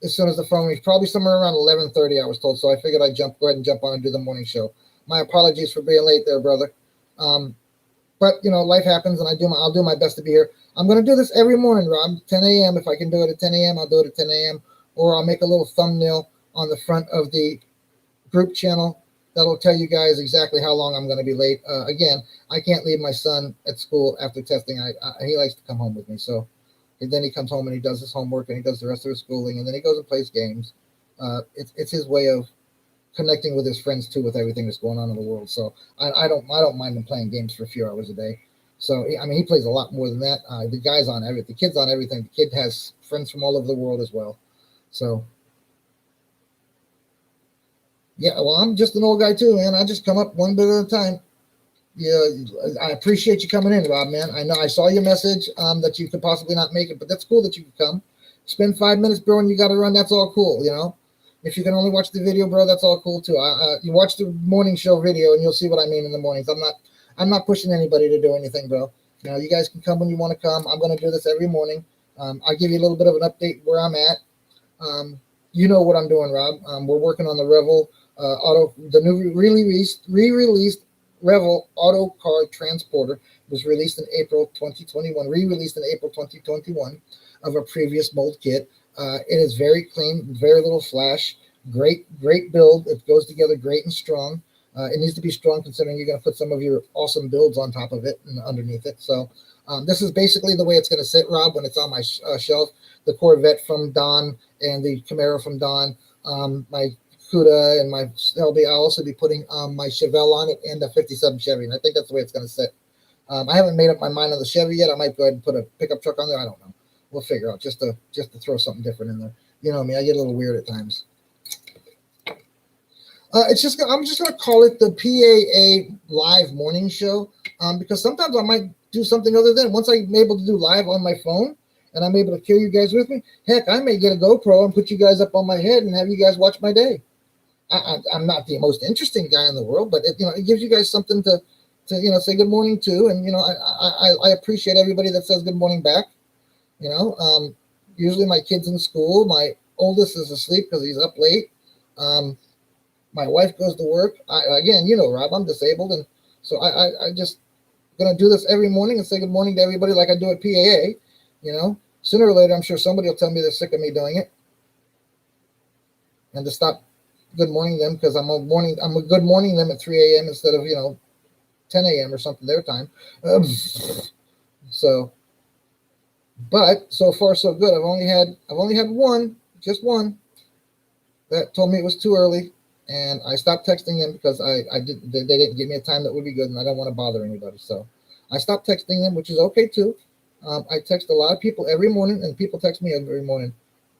as soon as the phone rings. Probably somewhere around 11:30, I was told. So I figured I'd go ahead and jump on and do the morning show. My apologies for being late there, brother. But life happens, and I'll do my best to be here. I'm going to do this every morning, Rob. 10 a.m. If I can do it at 10 a.m., I'll do it at 10 a.m. Or I'll make a little thumbnail on the front of the group channel that'll tell you guys exactly how long I'm going to be late. Again, I can't leave my son at school after testing. He likes to come home with me. So then he comes home and he does his homework and he does the rest of his schooling, and then he goes and plays games. It's his way of connecting with his friends too, with everything that's going on in the world. So I don't mind him playing games for a few hours a day. So he plays a lot more than that. The guy's on everything. The kid's on everything. The kid has friends from all over the world as well. So yeah, well, I'm just an old guy too, man. I just come up one bit at a time. Yeah, I appreciate you coming in, Rob, man. I know I saw your message that you could possibly not make it, but that's cool that you could come. Spend 5 minutes, bro, and you got to run. That's all cool, If you can only watch the video, bro, that's all cool too. You watch the morning show video, and you'll see what I mean in the mornings. I'm not pushing anybody to do anything, bro. You guys can come when you want to come. I'm going to do this every morning. I'll give you a little bit of an update where I'm at. You know what I'm doing, Rob. We're working on the Revel the new re-released Revel Auto Car Transporter. It was released in April 2021, re-released in April 2021 of a previous mold kit. It is very clean, very little flash, great build. It goes together great and strong. It needs to be strong considering you're going to put some of your awesome builds on top of it and underneath it. So this is basically the way it's going to sit, Rob, when it's on my shelf. The Corvette from Don and the Camaro from Don, my Cuda and my LB. I'll also be putting my Chevelle on it and a 57 Chevy, and I think that's the way it's going to sit. I haven't made up my mind on the Chevy yet. I might go ahead and put a pickup truck on there. I don't know. We'll figure out just to throw something different in there. You know me, I get a little weird at times. I'm just gonna call it the PAA live morning show because sometimes I might do something other than once I'm able to do live on my phone and I'm able to carry you guys with me. Heck, I may get a GoPro and put you guys up on my head and have you guys watch my day. I'm not the most interesting guy in the world, but it gives you guys something to say good morning to, and I appreciate everybody that says good morning back. Usually my kid's in school. My oldest is asleep because he's up late. My wife goes to work. Rob, I'm disabled, and so I just gonna do this every morning and say good morning to everybody like I do at PAA. Sooner or later, I'm sure somebody will tell me they're sick of me doing it, and to stop good morning them because I'm a good morning them at 3 a.m. instead of 10 a.m. or something their time. But so far so good. I've only had just one that told me it was too early, and I stopped texting them because they didn't give me a time that would be good, and I don't want to bother anybody. So I stopped texting them, which is okay too. I text a lot of people every morning, and people text me every morning.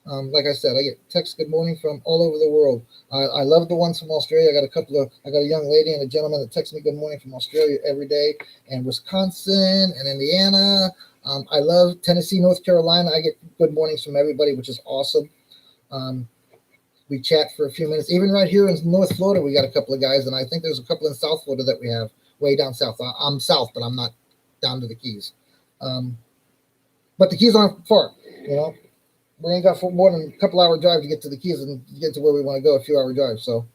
Like I said, I get texts good morning from all over the world. I love the ones from Australia. I got a young lady and a gentleman that text me good morning from Australia every day, and Wisconsin and Indiana. I love Tennessee, North Carolina. I get good mornings from everybody, which is awesome. We chat for a few minutes. Even right here in North Florida, we got a couple of guys, and I think there's a couple in South Florida that we have way down south. I'm south, but I'm not down to the Keys. But the Keys aren't far, We ain't got more than a couple hour drive to get to the Keys and get to where we want to go, a few hour drive. So,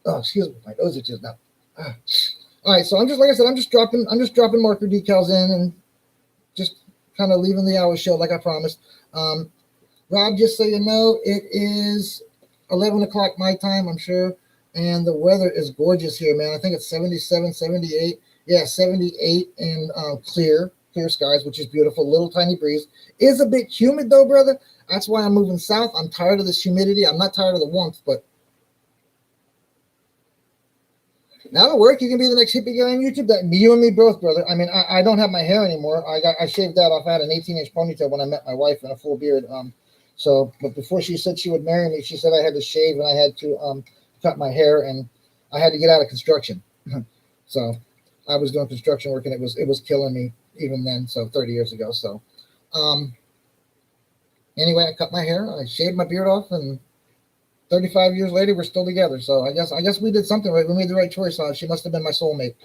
excuse me, my nose itches now. All right, so I'm just dropping marker decals in and just kind of leaving the hour show like I promised. Rob, just so you know, it is 11 o'clock my time, I'm sure, and the weather is gorgeous here, man. I think it's 77, 78. Yeah, 78 and clear skies, which is beautiful. Little tiny breeze. Is a bit humid though, brother. That's why I'm moving south. I'm tired of this humidity. I'm not tired of the warmth, but now to work, you can be the next hippie guy on YouTube. That you and me both, brother. I mean, I don't have my hair anymore. I shaved that off. I had an 18-inch ponytail when I met my wife and a full beard. But before she said she would marry me, she said I had to shave and I had to cut my hair, and I had to get out of construction. So I was doing construction work, and it was killing me even then. So 30 years ago. So anyway, I cut my hair, I shaved my beard off, and 35 years later, we're still together. So I guess we did something right. We made the right choice. She must have been my soulmate.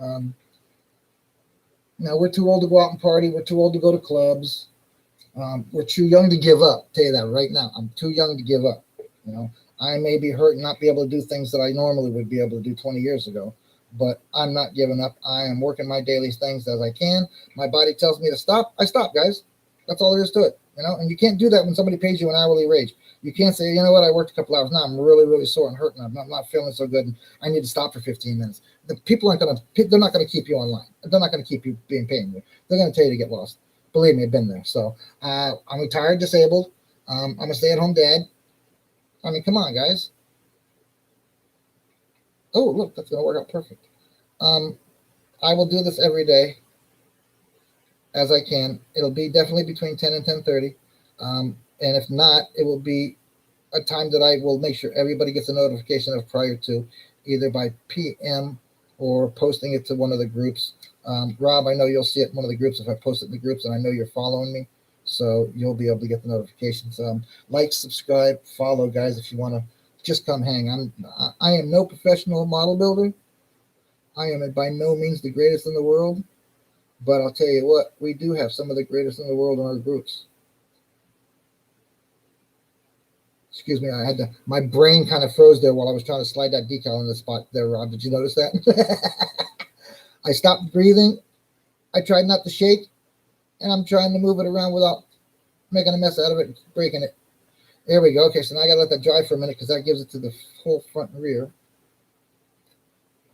Now we're too old to go out and party. We're too old to go to clubs. We're too young to give up. I'll tell you that right now. I'm too young to give up. I may be hurt and not be able to do things that I normally would be able to do 20 years ago, but I'm not giving up. I am working my daily things as I can. My body tells me to stop. I stop, guys. That's all there is to it. And you can't do that when somebody pays you an hourly wage. You can't say, you know what, I worked a couple hours. Now I'm really, really sore and hurting. I'm not feeling so good, and I need to stop for 15 minutes. The people they're not going to keep you online. They're not going to keep you paying you. They're going to tell you to get lost. Believe me, I've been there. So I'm retired, disabled. I'm a stay-at-home dad. I mean, come on, guys. Oh, look, that's going to work out perfect. I will do this every day as I can. It'll be definitely between 10 and 10:30. And if not, it will be a time that I will make sure everybody gets a notification of prior to, either by PM or posting it to one of the groups. Rob, I know you'll see it in one of the groups if I post it in the groups, and I know you're following me, so you'll be able to get the notifications. Like, subscribe, follow, guys, if you want to just come hang. I am no professional model builder. I am by no means the greatest in the world. But I'll tell you what, we do have some of the greatest in the world in our groups. Excuse me, I had to, my brain kind of froze there while I was trying to slide that decal in the spot there, Rob. Did you notice that? I stopped breathing. I tried not to shake, and I'm trying to move it around without making a mess out of it and breaking it. There we go. Okay, so now I got to let that dry for a minute because that gives it to the whole front and rear.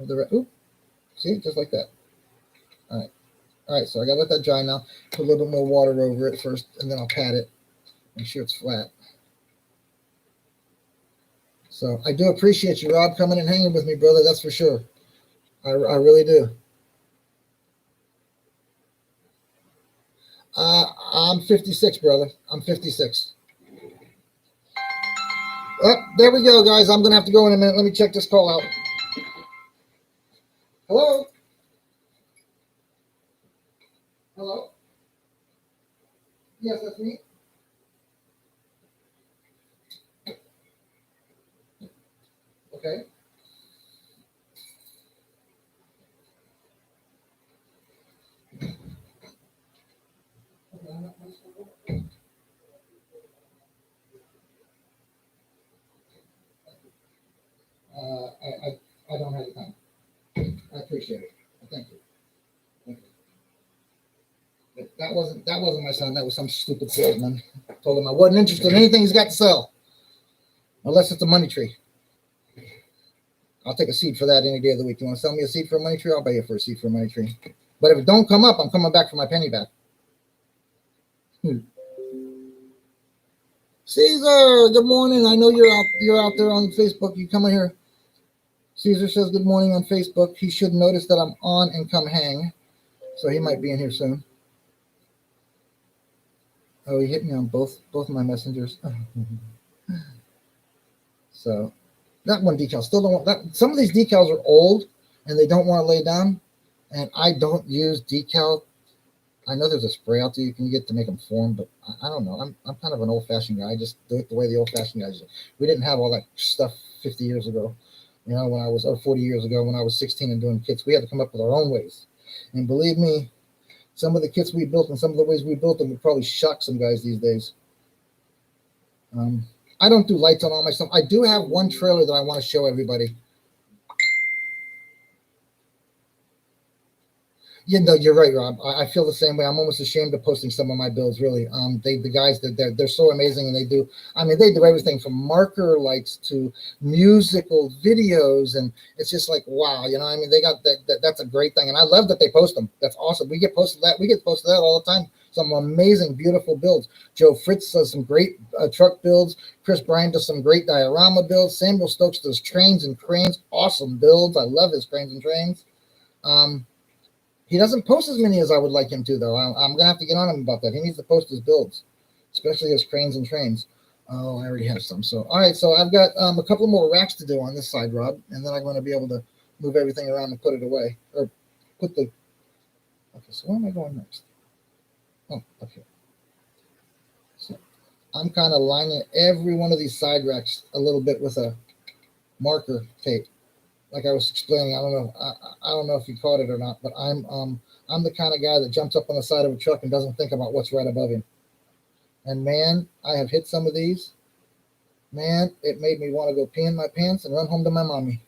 Oop, see, just like that. All right. All right, so I got to let that dry now. Put a little bit more water over it first, and then I'll pat it. Make sure it's flat. So I do appreciate you, Rob, coming and hanging with me, brother. That's for sure. I really do. I'm 56, brother. I'm 56. Oh, there we go, guys. I'm going to have to go in a minute. Let me check this call out. Hello? Hello? Yes, that's me. Okay. I don't have the time. I appreciate it. Thank you. Thank you. That wasn't my son. That was some stupid salesman. I told him I wasn't interested in anything he's got to sell, unless it's a money tree. I'll take a seed for that any day of the week. You want to sell me a seed for a money tree? I'll buy you for a seed for a money tree. But if it don't come up, I'm coming back for my penny back. Caesar, good morning. I know you're out there on Facebook. You come in here. Caesar says good morning on Facebook. He should notice that I'm on and come hang. So he might be in here soon. Oh, he hit me on both my messengers. So that one decal still don't want that. Some of these decals are old and they don't want to lay down. And I don't use decal. I know there's a spray out there you can get to make them form, but I don't know. I'm kind of an old-fashioned guy. I just do it the way the old-fashioned guys do. We didn't have all that stuff 50 years ago. You know, when I was, or 40 years ago, when I was 16 and doing kits, we had to come up with our own ways. And believe me, some of the kits we built and some of the ways we built them would probably shock some guys these days. I don't do lights on all my stuff. I do have one trailer that I want to show everybody. Yeah, no, you're right, Rob. I feel the same way. I'm almost ashamed of posting some of my builds. Really, the guys they're so amazing, and they do. I mean, they do everything from marker lights to musical videos, and it's just like wow, you know. I mean, they got that. That's a great thing, and I love that they post them. That's awesome. We get posted that. We get posted that all the time. Some amazing, beautiful builds. Joe Fritz does some great truck builds. Chris Bryan does some great diorama builds. Samuel Stokes does trains and cranes. Awesome builds. I love his cranes and trains. He doesn't post as many as I would like him to, though. I'm going to have to get on him about that. He needs to post his builds, especially his cranes and trains. Oh, I already have some. So, all right. So I've got a couple more racks to do on this side, Rob, and then I'm going to be able to move everything around and put it away, or put the. Okay. So where am I going next? Oh, okay. So I'm kind of lining every one of these side racks a little bit with a marker tape. Like I was explaining, I don't know if you caught it or not, but I'm the kind of guy that jumps up on the side of a truck and doesn't think about what's right above him. And man, I have hit some of these. Man, it made me want to go pee in my pants and run home to my mommy.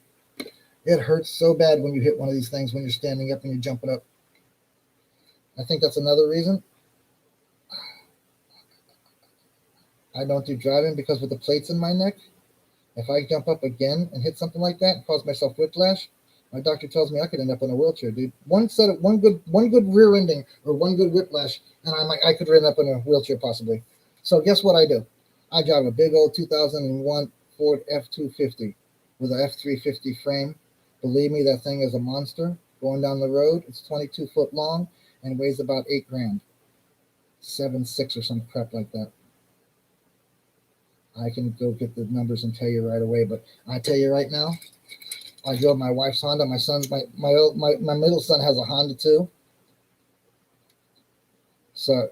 It hurts so bad when you hit one of these things when you're standing up and you're jumping up. I think that's another reason I don't do driving, because with the plates in my neck, if I jump up again and hit something like that and cause myself whiplash, my doctor tells me I could end up in a wheelchair, dude. One good rear ending or one good whiplash, and I could end up in a wheelchair possibly. So guess what I do? I drive a big old 2001 Ford F-250 with a F-350 frame. Believe me, that thing is a monster. Going down the road, it's 22 foot long and weighs about 8 grand, 7.6 or some crap like that. I can go get the numbers and tell you right away, but I tell you right now, I drove my wife's Honda. My son's my middle son has a Honda too. So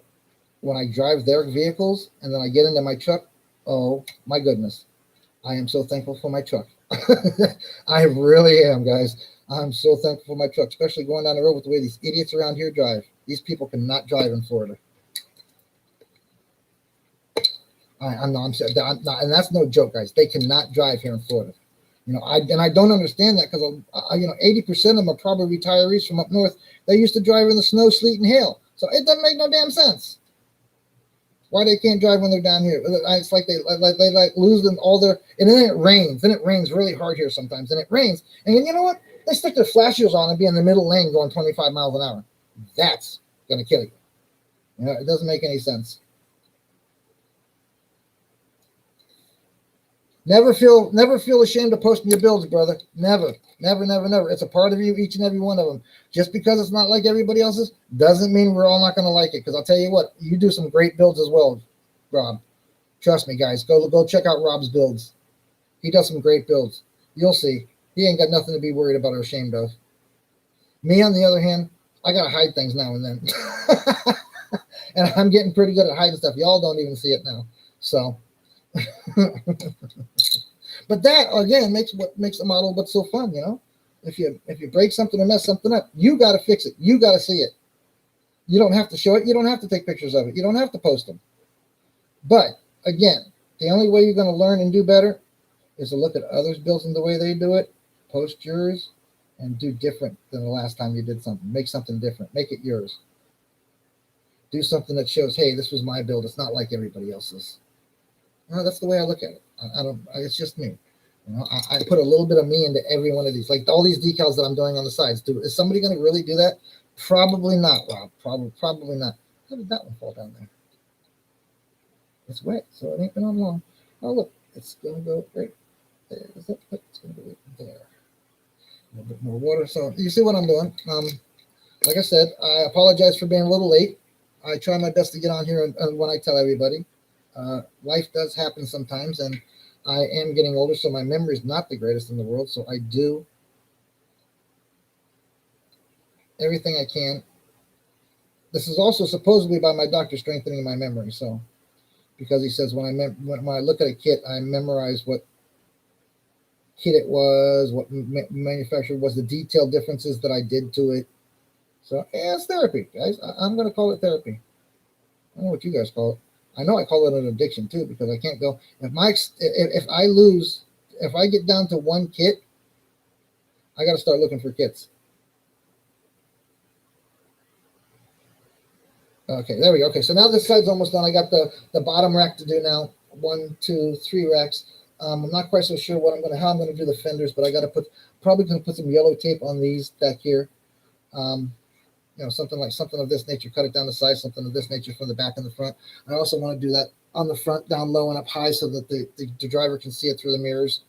when I drive their vehicles and then I get into my truck, oh my goodness, I am so thankful for my truck. I really am, guys. I'm so thankful for my truck, especially going down the road with the way these idiots around here drive. These people cannot drive in Florida. I'm not, and that's no joke, guys. They cannot drive here in Florida. I don't understand that because 80% of them are probably retirees from up north. They used to drive in the snow, sleet, and hail, so it doesn't make no damn sense why they can't drive when they're down here. It's like they lose them all their. And then it rains. Then it rains really hard here sometimes, and it rains. And then you know what? They stick their flashers on and be in the middle lane going 25 miles an hour. That's gonna kill you. It doesn't make any sense. Never feel ashamed of posting your builds, brother. Never. It's a part of you, each and every one of them. Just because it's not like everybody else's doesn't mean we're all not going to like it. Because I'll tell you what, you do some great builds as well, Rob. Trust me, guys. Go check out Rob's builds. He does some great builds. You'll see. He ain't got nothing to be worried about or ashamed of. Me, on the other hand, I got to hide things now and then. And I'm getting pretty good at hiding stuff. Y'all don't even see it now. So... But that again makes what makes the model but so fun, If you break something or mess something up, you got to fix it. You got to see it. You don't have to show it. You don't have to take pictures of it. You don't have to post them. But again, the only way you're going to learn and do better is to look at others' builds and the way they do it, post yours, and do different than the last time you did something. Make something different. Make it yours. Do something that shows, hey, this was my build. It's not like everybody else's. That's the way I look at it. It's just me. I put a little bit of me into every one of these. Like all these decals that I'm doing on the sides. Is somebody going to really do that? Probably not, Rob. Probably not. How did that one fall down there? It's wet, so it ain't been on long. Oh, look. It's going to go right there. Is it? It's going to go right there. A little bit more water. So you see what I'm doing. Like I said, I apologize for being a little late. I try my best to get on here and when I tell everybody. Life does happen sometimes, and I am getting older, so my memory is not the greatest in the world. So I do everything I can. This is also supposedly by my doctor strengthening my memory. So, because he says when I look at a kit, I memorize what kit it was, what manufacturer was, the detailed differences that I did to it. So yeah, it's therapy, guys. I'm going to call it therapy. I don't know what you guys call it. I know I call it an addiction too, because I can't go if I get down to one kit, I got to start looking for kits. Okay, there we go. Okay, so now this side's almost done. I got the bottom rack to do now. 1, 2, 3 racks. I'm not quite so sure how I'm going to do the fenders, but I got to probably going to put some yellow tape on these back here. Something of this nature, cut it down the side, something of this nature from the back and the front. I also want to do that on the front, down low and up high, so that the driver can see it through the mirrors.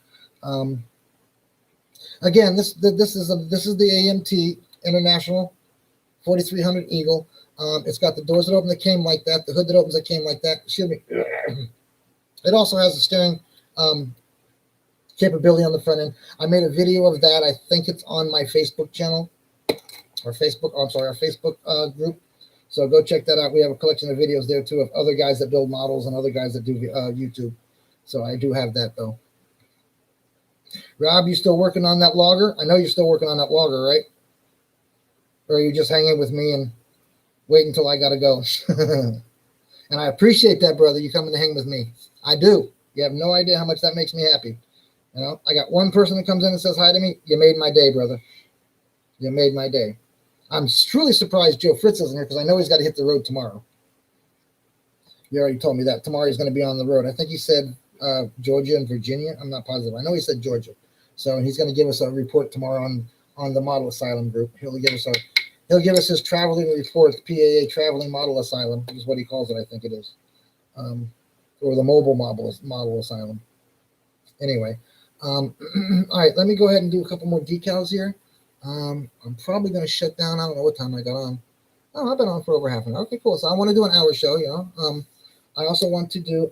Again, this is the AMT International 4300 Eagle. It's got the doors that open that came like that, the hood that opens that came like that. Excuse me. It also has the steering capability on the front end. I made a video of that. I think it's on my Facebook channel. Our Facebook group. So go check that out. We have a collection of videos there too of other guys that build models and other guys that do YouTube. So I do have that though. Rob, you still working on that logger? I know you're still working on that logger, right? Or are you just hanging with me and wait until I gotta go? And I appreciate that, brother. You coming to hang with me. I do. You have no idea how much that makes me happy. I got one person that comes in and says hi to me. You made my day, brother. You made my day. I'm truly surprised Joe Fritz isn't here, because I know he's got to hit the road tomorrow. You already told me that. Tomorrow he's going to be on the road. I think he said Georgia and Virginia. I'm not positive. I know he said Georgia. So he's going to give us a report tomorrow on the Model Asylum group. He'll give us his traveling report, PAA Traveling Model Asylum, is what he calls it, I think it is. Or the Mobile Model Asylum. Anyway. All right, let me go ahead and do a couple more decals here. I'm probably going to shut down. I don't know what time I got on. Oh, I've been on for over half an hour. Okay, cool. So I want to do an hour show, I also want to do,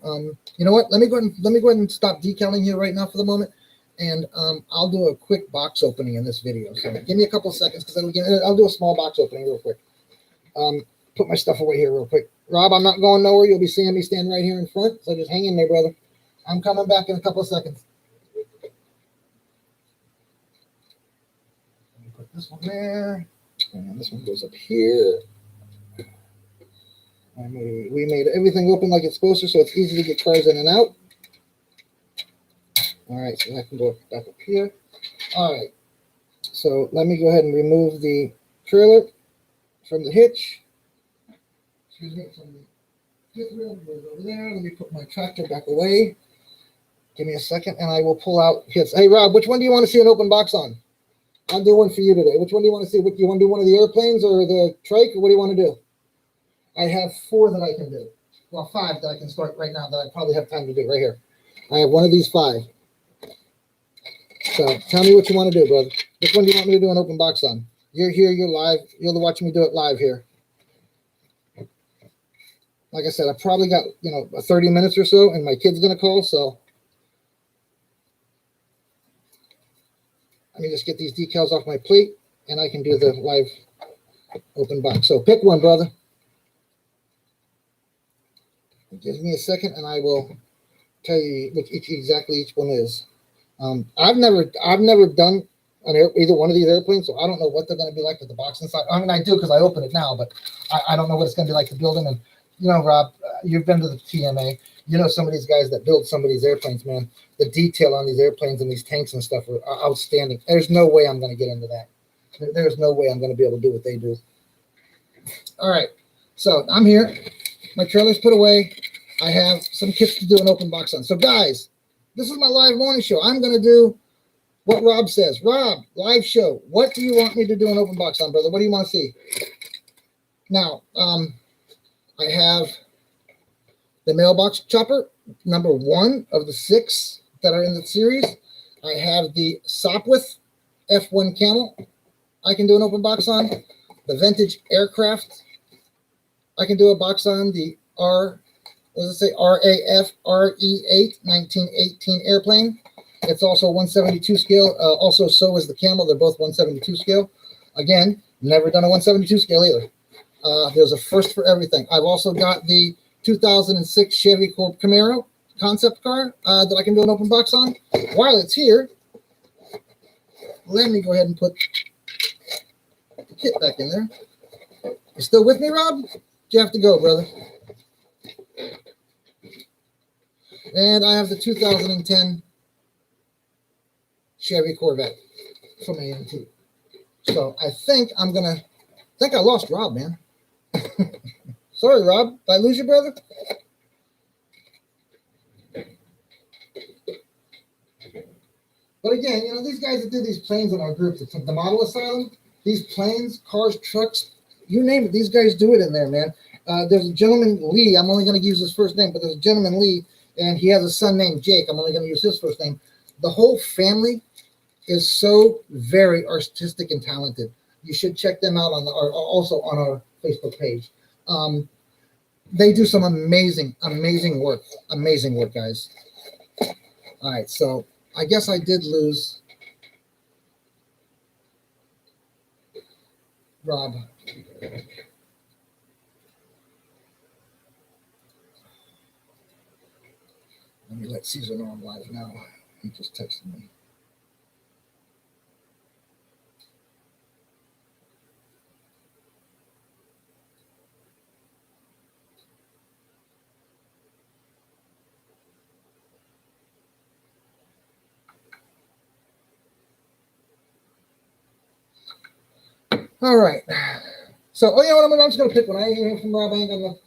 you know what? Let me go ahead and stop decaling here right now for the moment. And I'll do a quick box opening in this video. So give me a couple of seconds, because I'll do a small box opening real quick. Put my stuff away here real quick. Rob, I'm not going nowhere. You'll be seeing me stand right here in front. So just hang in there, brother. I'm coming back in a couple of seconds. This one there, and this one goes up here. We made everything open like it's supposed to, so it's easy to get cars in and out. All right, so I can go back up here. All right, so let me go ahead and remove the trailer from the hitch. Excuse me, from the fifth wheel goes over there. Let me put my tractor back away. Give me a second, and I will pull out hits. Hey, Rob, which one do you want to see an open box on? I'll do one for you today. Which one do you want to see? Do you want to do one of the airplanes or the trike, or what do you want to do? I have 4 that I can do. Well, 5 that I can start right now that I probably have time to do right here. I have one of these 5. So tell me what you want to do, brother. Which one do you want me to do an open box on? You're here, you're live. You're watching me do it live here. Like I said, I probably got, 30 minutes or so, and my kid's going to call, so let me just get these decals off my plate, and I can do the live open box. So pick one, brother. Give me a second, and I will tell you which exactly each one is. I've never done either one of these airplanes, so I don't know what they're going to be like with the box inside. I mean, I do because I open it now, but I don't know what it's going to be like to build them. And Rob, you've been to the TMA. You know some of these guys that build some of these airplanes, man. The detail on these airplanes and these tanks and stuff are outstanding. There's no way I'm going to get into that. There's no way I'm going to be able to do what they do. All right, so I'm here. My trailer's put away. I have some kits to do an open box on. So, guys, this is my live morning show. I'm going to do what Rob says. Rob, live show. What do you want me to do an open box on, brother? What do you want to see? Now, I have the mailbox chopper, number 1 of the 6 that are in the series. I have the Sopwith F1 Camel I can do an open box on. The vintage aircraft I can do a box on. The RAF RE8 1918 airplane. It's also 172 scale. Also, so is the Camel. They're both 172 scale. Again, never done a 172 scale either. There's a first for everything. I've also got the 2006 Chevy Camaro concept car that I can do an open box on. While it's here, let me go ahead and put the kit back in there. You still with me, Rob? You have to go, brother. And I have the 2010 Chevy Corvette from AMT. So I think I lost Rob, man. Sorry, Rob. Did I lose you, brother? But again, these guys that do these planes in our group, the Model Asylum, these planes, cars, trucks, you name it, these guys do it in there, man. There's a gentleman, Lee. I'm only going to use his first name, but there's a gentleman, Lee, and he has a son named Jake. I'm only going to use his first name. The whole family is so very artistic and talented. You should check them out also on our Facebook page. They do some amazing work. Amazing work, guys. All right, so I guess I did lose Rob. Let me let Caesar know I'm live now. He just texted me. All right. So, you know what? I'm just going to pick one. I ain't hearing from Rob. I ain't got a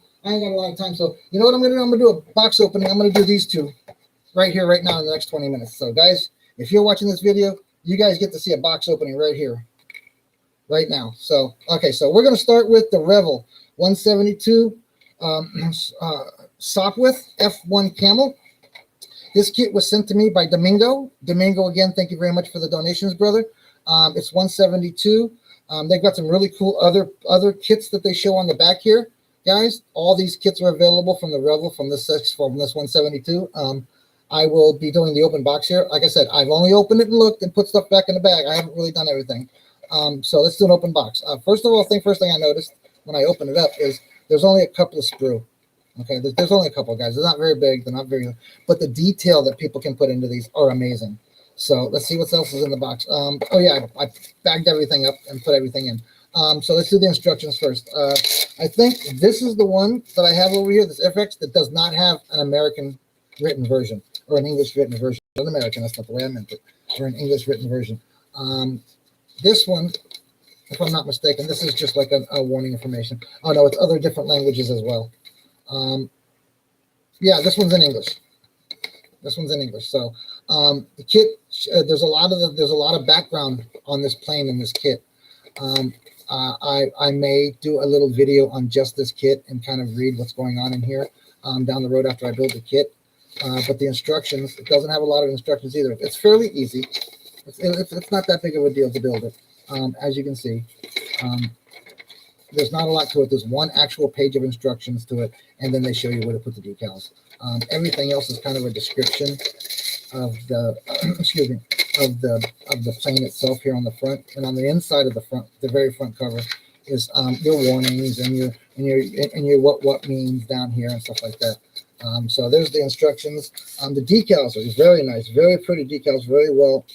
lot of time. So, you know what I'm going to do? I'm going to do a box opening. I'm going to do these 2 right here, right now in the next 20 minutes. So, guys, if you're watching this video, you guys get to see a box opening right here, right now. So, okay. So, we're going to start with the Revel 172 Sopwith F1 Camel. This kit was sent to me by Domingo. Domingo, again, thank you very much for the donations, brother. It's 172. They've got some really cool other kits that they show on the back here, guys. All these kits are available from the Revel from this 172. I will be doing the open box here. Like I said, I've only opened it and looked and put stuff back in the bag. I haven't really done everything. So let's do an open box. First thing I noticed when I opened it up is there's only a couple of sprue. Okay, there's only a couple, guys. They're not very big. They're not very, but the detail that people can put into these are amazing. So let's see what else is in the box. Oh yeah, I bagged everything up and put everything in. So let's do the instructions first. I think this is the one that I have over here, this FX, that does not have an American written version or an English written version. An American, that's not the way I meant it, or an English written version. This one, if I'm not mistaken, this is just like a warning information. Oh no, it's other different languages as well. Yeah, this one's in English. This one's in English. So the kit, there's a lot of background on this plane in this kit. I may do a little video on just this kit and kind of read what's going on in here down the road after I build the kit. But the instructions, it doesn't have a lot of instructions either. It's fairly easy. It's not that big of a deal to build it. As you can see, there's not a lot to it. There's one actual page of instructions to it, and then they show you where to put the decals. Everything else is kind of a description of the excuse me, of the plane itself here on the front, and on the inside of the very front cover is your warnings and your what means down here and stuff like that. So there's the instructions. The decals are very nice, very pretty decals, very well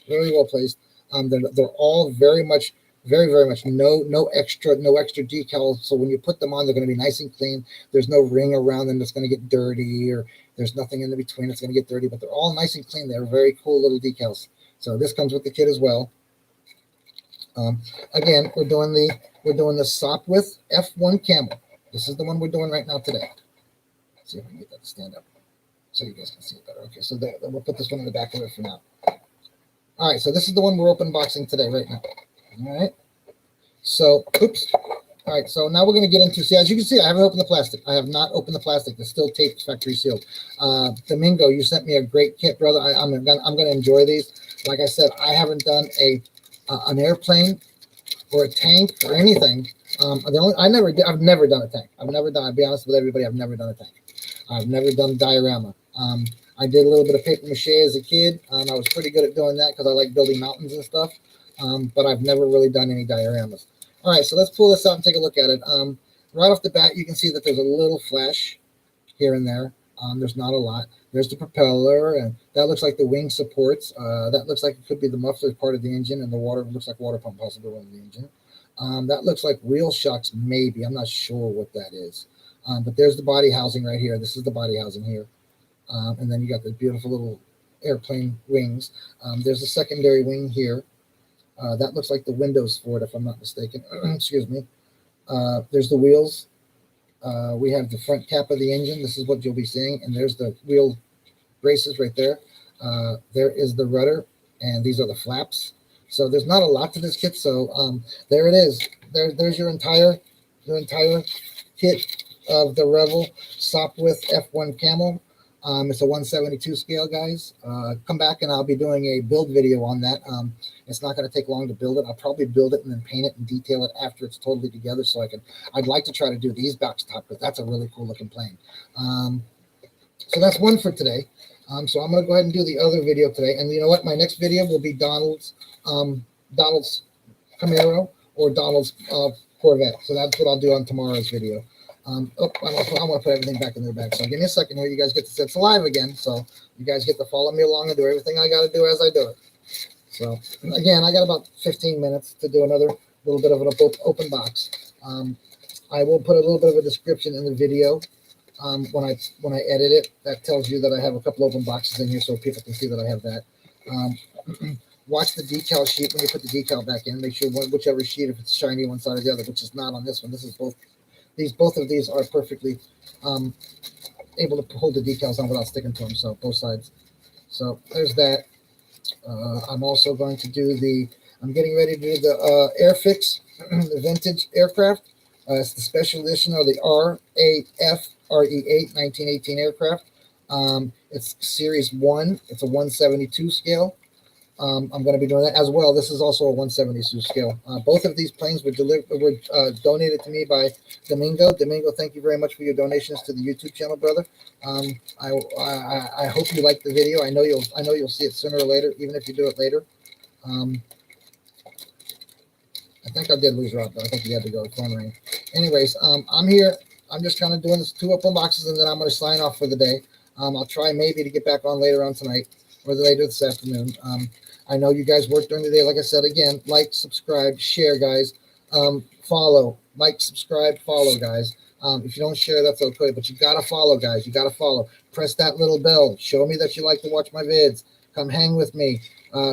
placed. They're all very much no extra decals. So when you put them on, they're going to be nice and clean. There's no ring around them that's going to get dirty, or there's nothing in the between that's going to get dirty. But they're all nice and clean. They're very cool little decals. So this comes with the kit as well. Again, we're doing the Sopwith F1 Camel. This is the one we're doing right now today. Let's see if I can get that to stand up so you guys can see it better. Okay, so there, we'll put this one in the back of it for now. All right, so this is the one we're open boxing today right now. All right. So, oops. All right, so now we're going to get into, see, as you can see, I haven't opened the plastic. I have not opened the plastic. It's still taped, factory sealed. Domingo, you sent me a great kit, brother. I'm going to enjoy these. Like I said, I haven't done an airplane or a tank or anything. I've never done a tank. I'll be honest with everybody, I've never done a tank. I've never done diorama. I did a little bit of paper mache as a kid. I was pretty good at doing that because I like building mountains and stuff. But I've never really done any dioramas. All right, so let's pull this out and take a look at it. Right off the bat, you can see that there's a little flash here and there. There's not a lot. There's the propeller, and that looks like the wing supports. That looks like it could be the muffler part of the engine, and the water looks like water pump possibly running the engine. That looks like wheel shocks, maybe. I'm not sure what that is. But there's the body housing right here. This is the body housing here. And then you got the beautiful little airplane wings. There's a secondary wing here. That looks like the windows for it, if I'm not mistaken. Excuse me. There's the wheels. We have the front cap of the engine. This is what you'll be seeing. And there's the wheel braces right there. There is the rudder, and these are the flaps. So there's not a lot to this kit. So there it is. There's your entire kit of the Rebel Sopwith F1 Camel. It's a 172 scale, guys. Come back and I'll be doing a build video on that. It's not going to take long to build it. I'll probably build it and then paint it and detail it after it's totally together. So I'd like to try to do these box top because that's a really cool looking plane. So that's one for today. So I'm going to go ahead and do the other video today. And you know what? My next video will be Donald's Camaro or Donald's Corvette. So that's what I'll do on tomorrow's video. I want to put everything back in their bag. So give me a second here. You guys get to see it's live again. So you guys get to follow me along and do everything I got to do as I do it. So again, I got about 15 minutes to do another little bit of an open box. I will put a little bit of a description in the video when I edit it. That tells you that I have a couple open boxes in here so people can see that I have that. Watch the decal sheet when you put the decal back in. Make sure whichever sheet, if it's shiny one side or the other, which is not on this one. This is both. Both of these are perfectly able to hold the decals on without sticking to them. So both sides. So there's that. I'm also going to do I'm getting ready to do the Airfix, the vintage aircraft. It's the special edition of the RAF RE8 1918 aircraft. It's Series 1. It's a 172 scale. I'm going to be doing that as well. This is also a 172 scale. Both of these planes were donated to me by Domingo. Domingo, thank you very much for your donations to the YouTube channel, brother. I hope you like the video. I know you'll see it sooner or later, even if you do it later. I think I did lose Rob, though. I think he had to go. Phone ring. Anyways, I'm here. I'm just kind of doing this 2 open boxes, and then I'm going to sign off for the day. I'll try maybe to get back on later on tonight or later this afternoon. I know you guys work during the day. Like I said, again, like, subscribe, share, guys. Follow, like, subscribe, follow, guys. If you don't share, that's okay, but you gotta follow, guys. You gotta follow. Press that little bell. Show me that you like to watch my vids. Come hang with me.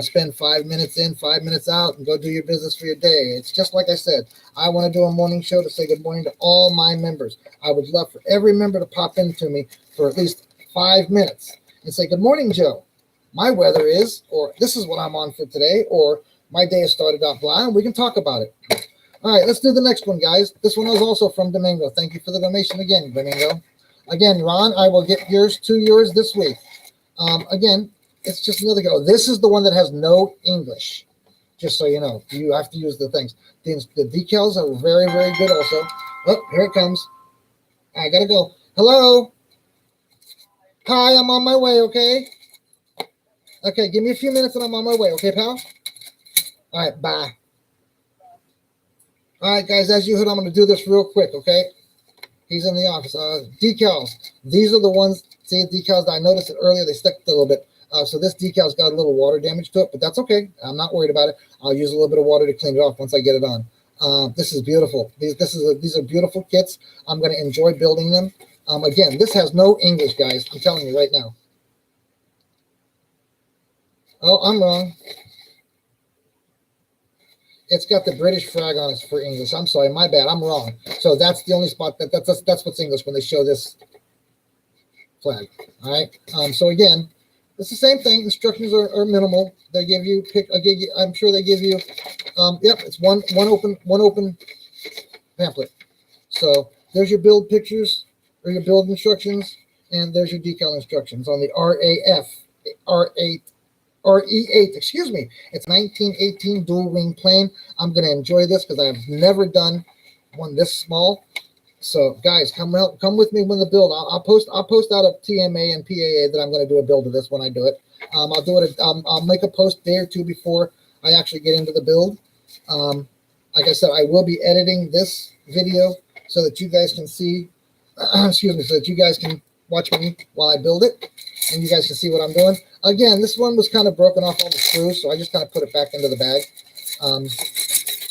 Spend 5 minutes in, 5 minutes out, and go do your business for your day. It's just like I said. I want to do a morning show to say good morning to all my members. I would love for every member to pop into me for at least 5 minutes and say, good morning, Joe. My weather is, or this is what I'm on for today, or my day has started out blah, and we can talk about it. All right, let's do the next one, guys. This one was also from Domingo. Thank you for the donation again, Domingo. Again, Ron, I will get yours this week. Again, it's just another go. This is the one that has no English, just so you know. You have to use the things. The decals are very, very good also. Oh, here it comes. I got to go. Hello. Hi, I'm on my way, okay? Okay, give me a few minutes and I'm on my way, okay, pal? All right, bye. All right, guys, as you heard, I'm going to do this real quick, okay? He's in the office. Decals. These are the ones, see, decals, I noticed it earlier, they stuck a little bit. So this decal's got a little water damage to it, but that's okay. I'm not worried about it. I'll use a little bit of water to clean it off once I get it on. This is beautiful. These are beautiful kits. I'm going to enjoy building them. Again, this has no English, guys. I'm telling you right now. Oh, I'm wrong. It's got the British flag on it for English. I'm sorry, my bad. I'm wrong. So that's the only spot that's what's English when they show this flag. All right. So again, it's the same thing. Instructions are minimal. They give you I'm sure they give you. Yep, it's one open pamphlet. So there's your build pictures or your build instructions, and there's your decal instructions on the RE8, excuse me. It's 1918 dual wing plane. I'm going to enjoy this because I've never done one this small. So guys, come with me when the build. I'll post out a TMA and PAA that I'm going to do a build of this when I do it. I'll do it. I'll make a post day or two before I actually get into the build. Like I said, I will be editing this video so that you guys can see. Excuse me, so that you guys can watch me while I build it, and you guys can see what I'm doing. Again, this one was kind of broken off all the screws, so I just kind of put it back into the bag.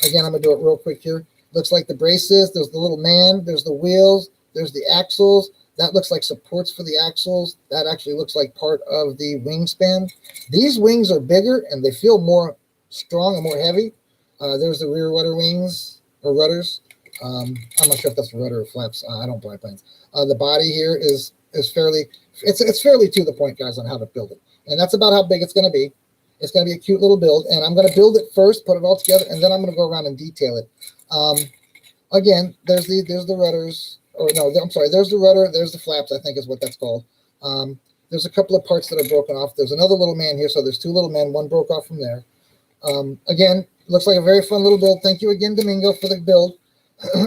Again, I'm going to do it real quick here. Looks like the braces. There's the little man. There's the wheels. There's the axles. That looks like supports for the axles. That actually looks like part of the wingspan. These wings are bigger, and they feel more strong and more heavy. There's the rear rudder wings, or rudders. I'm not sure if that's rudder or flaps. I don't buy planes. The body here is fairly, it's fairly to the point, guys, on how to build it. And that's about how big it's going to be. It's going to be a cute little build, and I'm going to build it first, put it all together, and then I'm going to go around and detail it. Again, there's the rudders, or no, I'm sorry, there's the rudder, there's the flaps, I think is what that's called. There's a couple of parts that are broken off. There's another little man here, so there's two little men, one broke off from there. Again, looks like a very fun little build. Thank you again, Domingo, for the build.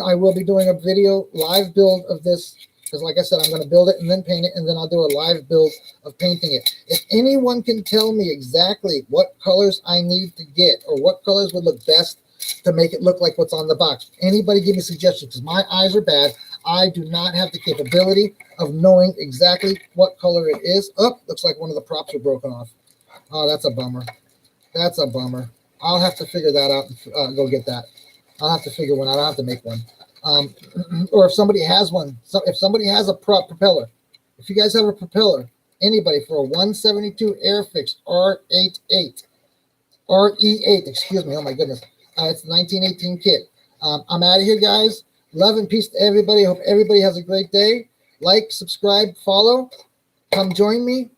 I will be doing a video live build of this because, like I said, I'm going to build it and then paint it, and then I'll do a live build of painting it. If anyone can tell me exactly what colors I need to get or what colors would look best to make it look like what's on the box, anybody give me suggestions, because my eyes are bad. I do not have the capability of knowing exactly what color it is. Oh, looks like one of the props are broken off. Oh, that's a bummer. That's a bummer. I'll have to figure that out and go get that. I'll have to figure one out. I'll have to make one. Or if somebody has one, if somebody has a propeller, if you guys have a propeller, anybody, for a 172 Airfix R88, RE8, excuse me, oh my goodness. It's a 1918 kit. I'm out of here, guys. Love and peace to everybody. Hope everybody has a great day. Like, subscribe, follow. Come join me.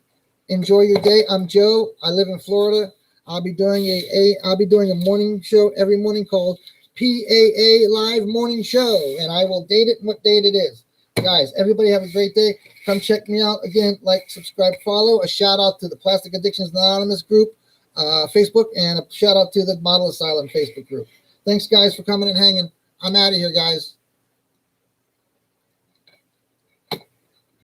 Enjoy your day. I'm Joe. I live in Florida. I'll be doing a morning show every morning called PAA Live Morning Show, and I will date it what date it is. Guys, everybody have a great day. Come check me out. Again, like, subscribe, follow. A shout out to the Plastic Addictions Anonymous group, Facebook, and a shout out to the Model Asylum Facebook group. Thanks, guys, for coming and hanging. I'm out of here, guys.